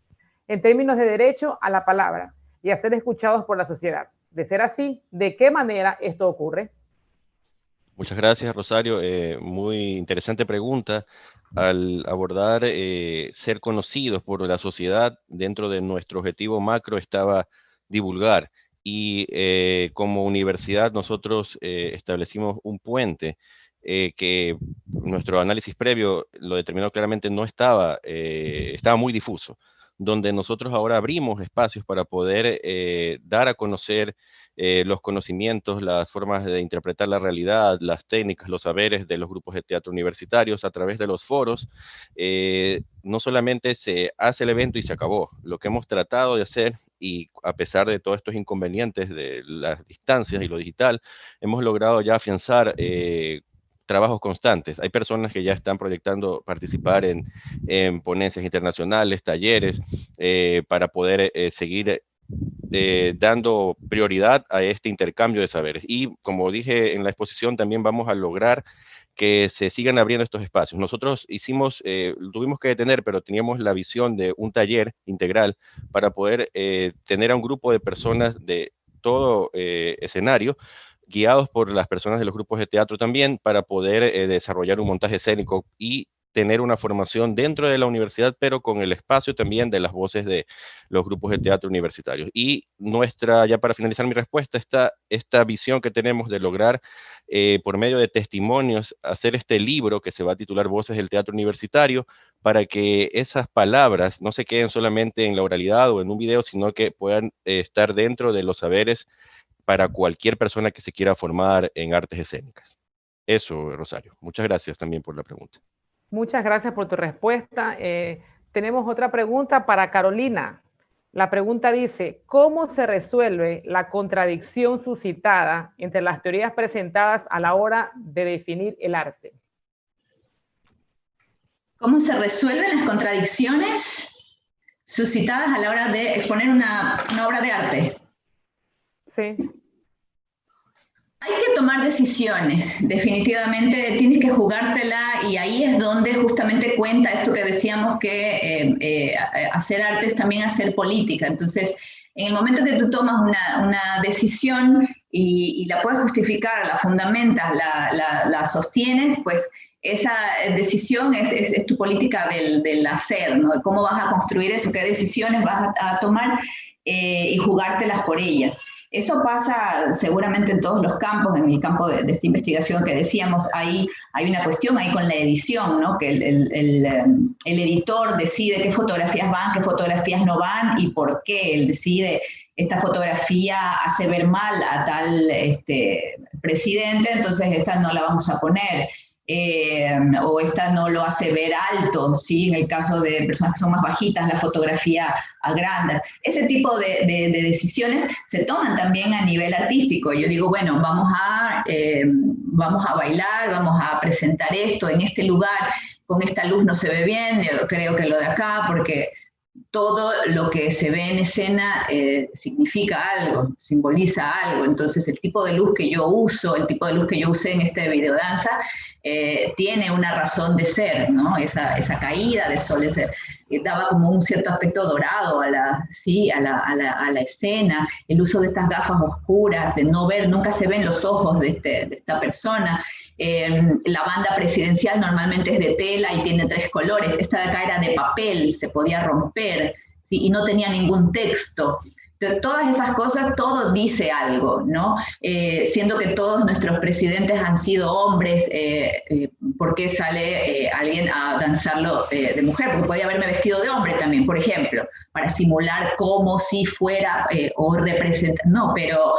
en términos de derecho a la palabra y a ser escuchados por la sociedad? De ser así, ¿de qué manera esto ocurre? Muchas gracias, Rosario. Muy interesante pregunta. Al abordar ser conocidos por la sociedad, dentro de nuestro objetivo macro estaba divulgar. Y como universidad nosotros establecimos un puente que nuestro análisis previo lo determinó claramente, no estaba, estaba muy difuso, donde nosotros ahora abrimos espacios para poder dar a conocer los conocimientos, las formas de interpretar la realidad, las técnicas, los saberes de los grupos de teatro universitarios a través de los foros. No solamente se hace el evento y se acabó. Lo que hemos tratado de hacer, y a pesar de todos estos inconvenientes de las distancias y lo digital, hemos logrado ya afianzar trabajos constantes. Hay personas que ya están proyectando participar en ponencias internacionales, talleres, para poder seguir dando prioridad a este intercambio de saberes. Y como dije en la exposición, también vamos a lograr que se sigan abriendo estos espacios. Nosotros hicimos, tuvimos que detener, pero teníamos la visión de un taller integral para poder tener a un grupo de personas de todo escenario, guiados por las personas de los grupos de teatro también, para poder desarrollar un montaje escénico y tener una formación dentro de la universidad, pero con el espacio también de las voces de los grupos de teatro universitarios. Y nuestra, ya para finalizar mi respuesta, esta visión que tenemos de lograr, por medio de testimonios, hacer este libro que se va a titular Voces del Teatro Universitario, para que esas palabras no se queden solamente en la oralidad o en un video, sino que puedan estar dentro de los saberes para cualquier persona que se quiera formar en artes escénicas. Eso, Rosario. Muchas gracias también por la pregunta. Muchas gracias por tu respuesta. Tenemos otra pregunta para Carolina. La pregunta dice: ¿cómo se resuelve la contradicción suscitada entre las teorías presentadas a la hora de definir el arte? ¿Cómo se resuelven las contradicciones suscitadas a la hora de exponer una obra de arte? Sí. Hay que tomar decisiones, definitivamente tienes que jugártela, y ahí es donde justamente cuenta esto que decíamos, que hacer arte es también hacer política. Entonces, en el momento que tú tomas una decisión y la puedes justificar, la fundamentas, la sostienes, pues esa decisión es tu política del hacer, ¿no? ¿Cómo vas a construir eso? ¿Qué decisiones vas a tomar y jugártelas por ellas? Eso pasa seguramente en todos los campos. En el campo de esta investigación que decíamos, hay una cuestión ahí con la edición, ¿no? Que el editor decide qué fotografías van, qué fotografías no van y por qué. Él decide, esta fotografía hace ver mal a tal presidente, entonces esta no la vamos a poner. O esta no lo hace ver alto, ¿sí? En el caso de personas que son más bajitas, la fotografía agranda. Ese tipo de decisiones se toman también a nivel artístico. Yo digo, bueno, vamos a bailar, vamos a presentar esto en este lugar, con esta luz no se ve bien, yo creo que lo de acá, porque todo lo que se ve en escena significa algo, simboliza algo. Entonces el tipo de luz que yo uso, el tipo de luz que yo usé en este videodanza, tiene una razón de ser, ¿no? Esa caída de sol, daba como un cierto aspecto dorado a la escena, el uso de estas gafas oscuras, de no ver, nunca se ven los ojos de esta persona. La banda presidencial normalmente es de tela y tiene 3 colores, esta de acá era de papel, se podía romper, ¿sí? Y no tenía ningún texto. Entonces, todas esas cosas, todo dice algo, ¿no? Siendo que todos nuestros presidentes han sido hombres, ¿por qué sale alguien a danzarlo de mujer? Porque podía haberme vestido de hombre también, por ejemplo, para simular como si fuera o representar, no, pero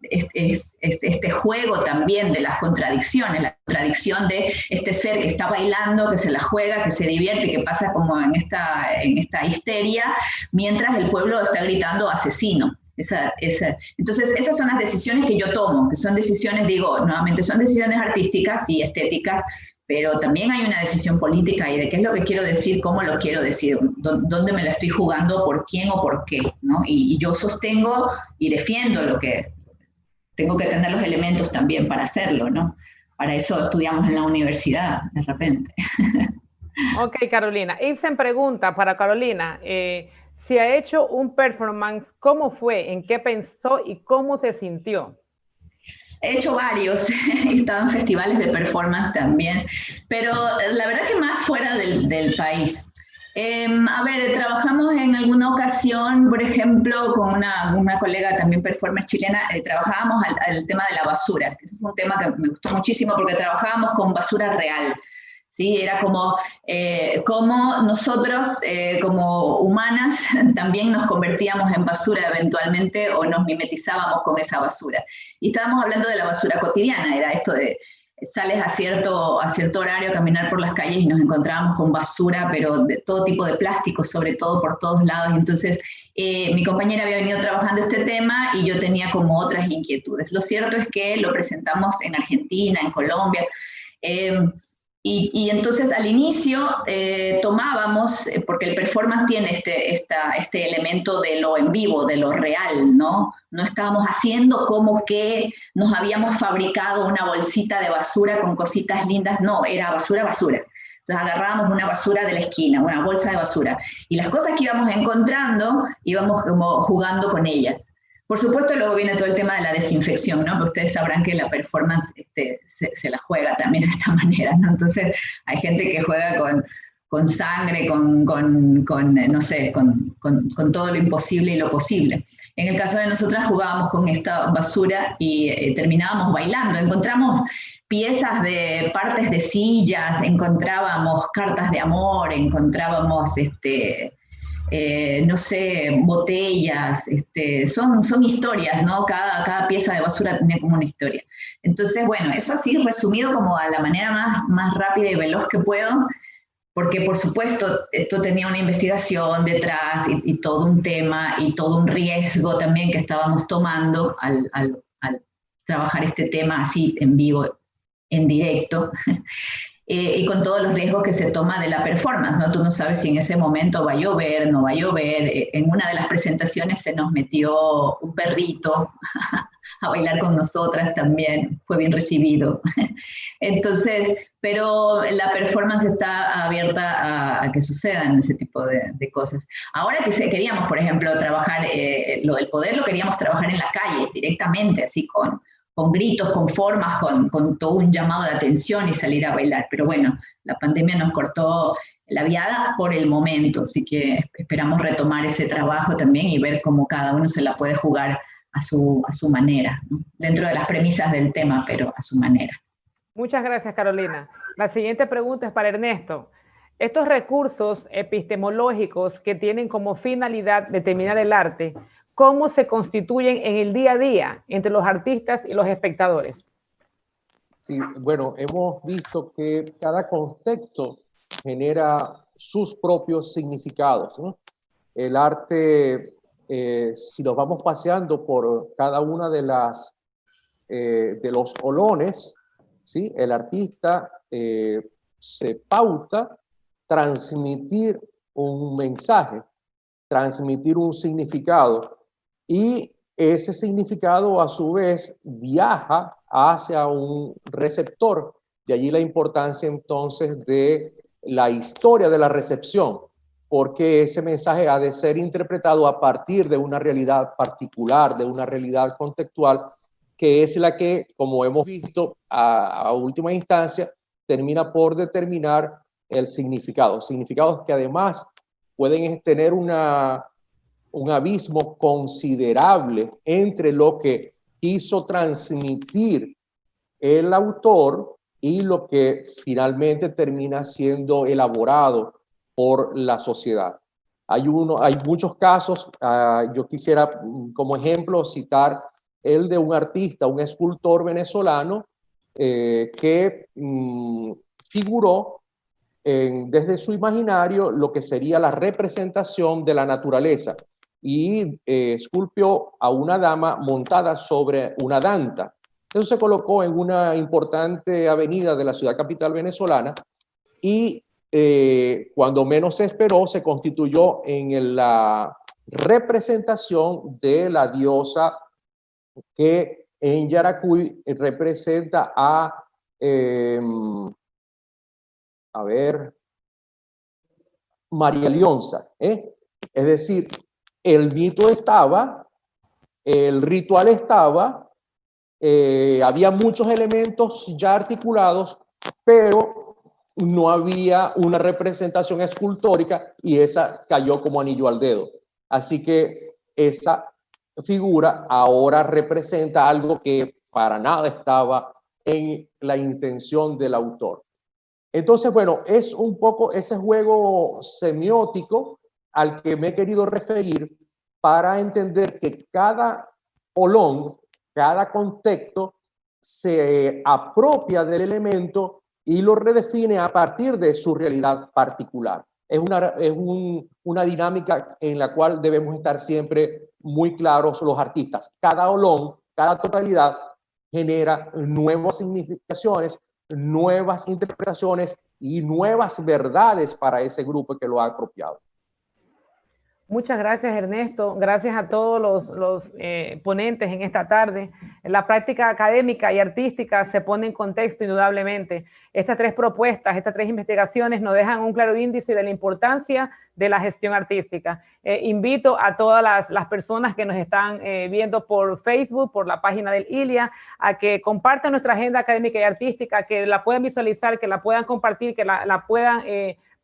este juego también de las contradicciones, la contradicción de este ser que está bailando, que se la juega, que se divierte, que pasa como en esta histeria, mientras el pueblo está gritando asesino. Entonces, esas son las decisiones que yo tomo, que son decisiones, digo, nuevamente, son decisiones artísticas y estéticas, pero también hay una decisión política y de qué es lo que quiero decir, cómo lo quiero decir, dónde me la estoy jugando, por quién o por qué, ¿no? Y yo sostengo y defiendo lo que tengo que tener los elementos también para hacerlo, ¿no? Para eso estudiamos en la universidad, de repente. Ok, Carolina. Ibsen pregunta para Carolina, si ha hecho un performance, ¿cómo fue? ¿En qué pensó y cómo se sintió? He hecho varios, he estado en festivales de performance también, pero la verdad que más fuera del país. A ver, trabajamos en alguna ocasión, por ejemplo, con una colega también performer chilena, trabajábamos al tema de la basura, que es un tema que me gustó muchísimo porque trabajábamos con basura real, ¿sí? Era como nosotros, como humanas, también nos convertíamos en basura eventualmente o nos mimetizábamos con esa basura. Y estábamos hablando de la basura cotidiana, era esto de sales a cierto horario a caminar por las calles y nos encontrábamos con basura, pero de todo tipo de plástico, sobre todo por todos lados. Entonces, mi compañera había venido trabajando este tema y yo tenía como otras inquietudes. Lo cierto es que lo presentamos en Argentina, en Colombia, y entonces al inicio tomábamos, porque el performance tiene este elemento de lo en vivo, de lo real, ¿no? No estábamos haciendo como que nos habíamos fabricado una bolsita de basura con cositas lindas, no, era basura, basura. Entonces agarrábamos una basura de la esquina, una bolsa de basura, y las cosas que íbamos encontrando, íbamos como jugando con ellas. Por supuesto, luego viene todo el tema de la desinfección, ¿no? Pero ustedes sabrán que la performance se la juega también de esta manera, ¿no? Entonces, hay gente que juega con sangre, no sé, con todo lo imposible y lo posible. En el caso de nosotras jugábamos con esta basura y terminábamos bailando. Encontramos piezas de partes de sillas, encontrábamos cartas de amor, encontrábamos no sé, botellas, son historias, ¿no? Cada pieza de basura tenía como una historia. Entonces, bueno, eso así resumido como a la manera más rápida y veloz que puedo, porque por supuesto esto tenía una investigación detrás y todo un tema y todo un riesgo también que estábamos tomando al trabajar este tema así en vivo, en directo. Y con todos los riesgos que se toma de la performance, ¿no? Tú no sabes si en ese momento va a llover, no va a llover. En una de las presentaciones se nos metió un perrito a bailar con nosotras también, fue bien recibido. Entonces, pero la performance está abierta a que sucedan ese tipo de cosas. Ahora que queríamos, por ejemplo, trabajar, lo del poder lo queríamos trabajar en la calle directamente, así con con gritos, con formas, con todo un llamado de atención y salir a bailar. Pero bueno, la pandemia nos cortó la viada por el momento, así que esperamos retomar ese trabajo también y ver cómo cada uno se la puede jugar a su manera, ¿no? Dentro de las premisas del tema, pero a su manera. Muchas gracias, Carolina. La siguiente pregunta es para Ernesto. Estos recursos epistemológicos que tienen como finalidad determinar el arte, ¿cómo se constituyen en el día a día entre los artistas y los espectadores? Sí, bueno, hemos visto que cada contexto genera sus propios significados, ¿no? El arte, si nos vamos paseando por cada una de los olones, ¿sí? El artista se pauta transmitir un mensaje, transmitir un significado, y ese significado a su vez viaja hacia un receptor. De allí la importancia entonces de la historia de la recepción, porque ese mensaje ha de ser interpretado a partir de una realidad particular, de una realidad contextual, que es la que, como hemos visto a última instancia, termina por determinar el significado. Significados que además pueden tener un abismo considerable entre lo que quiso transmitir el autor y lo que finalmente termina siendo elaborado por la sociedad. Hay muchos casos, yo quisiera como ejemplo citar el de un artista, un escultor venezolano que figuró desde su imaginario lo que sería la representación de la naturaleza, y esculpió a una dama montada sobre una danta. Entonces se colocó en una importante avenida de la ciudad capital venezolana y cuando menos se esperó se constituyó en la representación de la diosa que en Yaracuy representa a María Leonza, ¿eh? Es decir, el mito estaba, el ritual estaba, había muchos elementos ya articulados, pero no había una representación escultórica y esa cayó como anillo al dedo. Así que esa figura ahora representa algo que para nada estaba en la intención del autor. Entonces, bueno, es un poco ese juego semiótico al que me he querido referir para entender que cada olón, cada contexto se apropia del elemento y lo redefine a partir de su realidad particular. Es una dinámica en la cual debemos estar siempre muy claros los artistas. Cada olón, cada totalidad genera nuevas significaciones, nuevas interpretaciones y nuevas verdades para ese grupo que lo ha apropiado. Muchas gracias, Ernesto. Gracias a todos los ponentes en esta tarde. La práctica académica y artística se pone en contexto indudablemente. Estas tres propuestas, estas tres investigaciones nos dejan un claro índice de la importancia de la gestión artística. Invito a todas las personas que nos están viendo por Facebook, por la página del ILIA, a que compartan nuestra agenda académica y artística, que la puedan visualizar, que la puedan compartir, que la puedan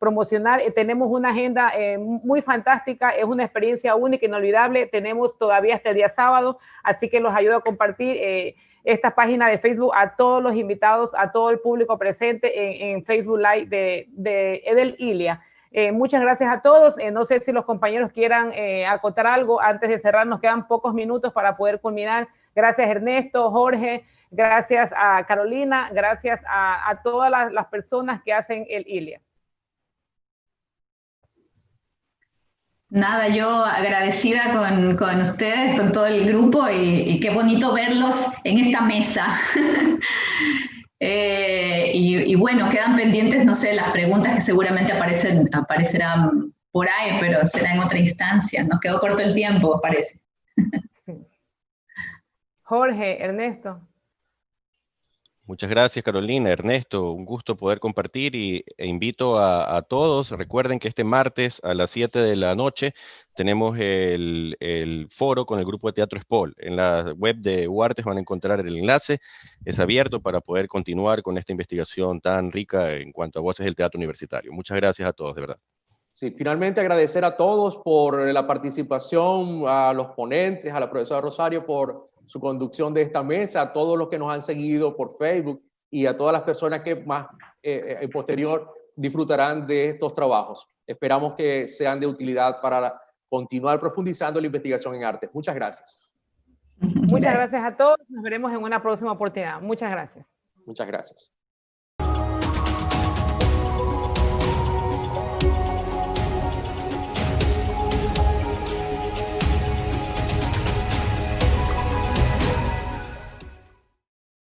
promocionar. Tenemos una agenda muy fantástica, es una experiencia única, inolvidable. Tenemos todavía hasta el día sábado, así que los ayudo a compartir esta página de Facebook a todos los invitados, a todo el público presente en Facebook Live de Edel Ilia. Muchas gracias a todos. No sé si los compañeros quieran acotar algo antes de cerrar. Nos quedan pocos minutos para poder culminar. Gracias, Ernesto, Jorge, gracias a Carolina, gracias a todas las personas que hacen el ILIA. Nada, yo agradecida con ustedes, con todo el grupo, y qué bonito verlos en esta mesa. Y bueno, quedan pendientes, no sé, las preguntas que seguramente aparecerán por ahí, pero será en otra instancia. Nos quedó corto el tiempo, parece. Jorge, Ernesto. Muchas gracias, Carolina, Ernesto, un gusto poder compartir e invito a todos, recuerden que este martes a las 7 de la noche tenemos el foro con el grupo de Teatro Espol. En la web de UARTES van a encontrar el enlace, es abierto para poder continuar con esta investigación tan rica en cuanto a voces del teatro universitario. Muchas gracias a todos, de verdad. Sí, finalmente agradecer a todos por la participación, a los ponentes, a la profesora Rosario por su conducción de esta mesa, a todos los que nos han seguido por Facebook y a todas las personas que más posterior disfrutarán de estos trabajos. Esperamos que sean de utilidad para continuar profundizando la investigación en arte. Muchas gracias. Muchas gracias a todos. Nos veremos en una próxima oportunidad. Muchas gracias. Muchas gracias.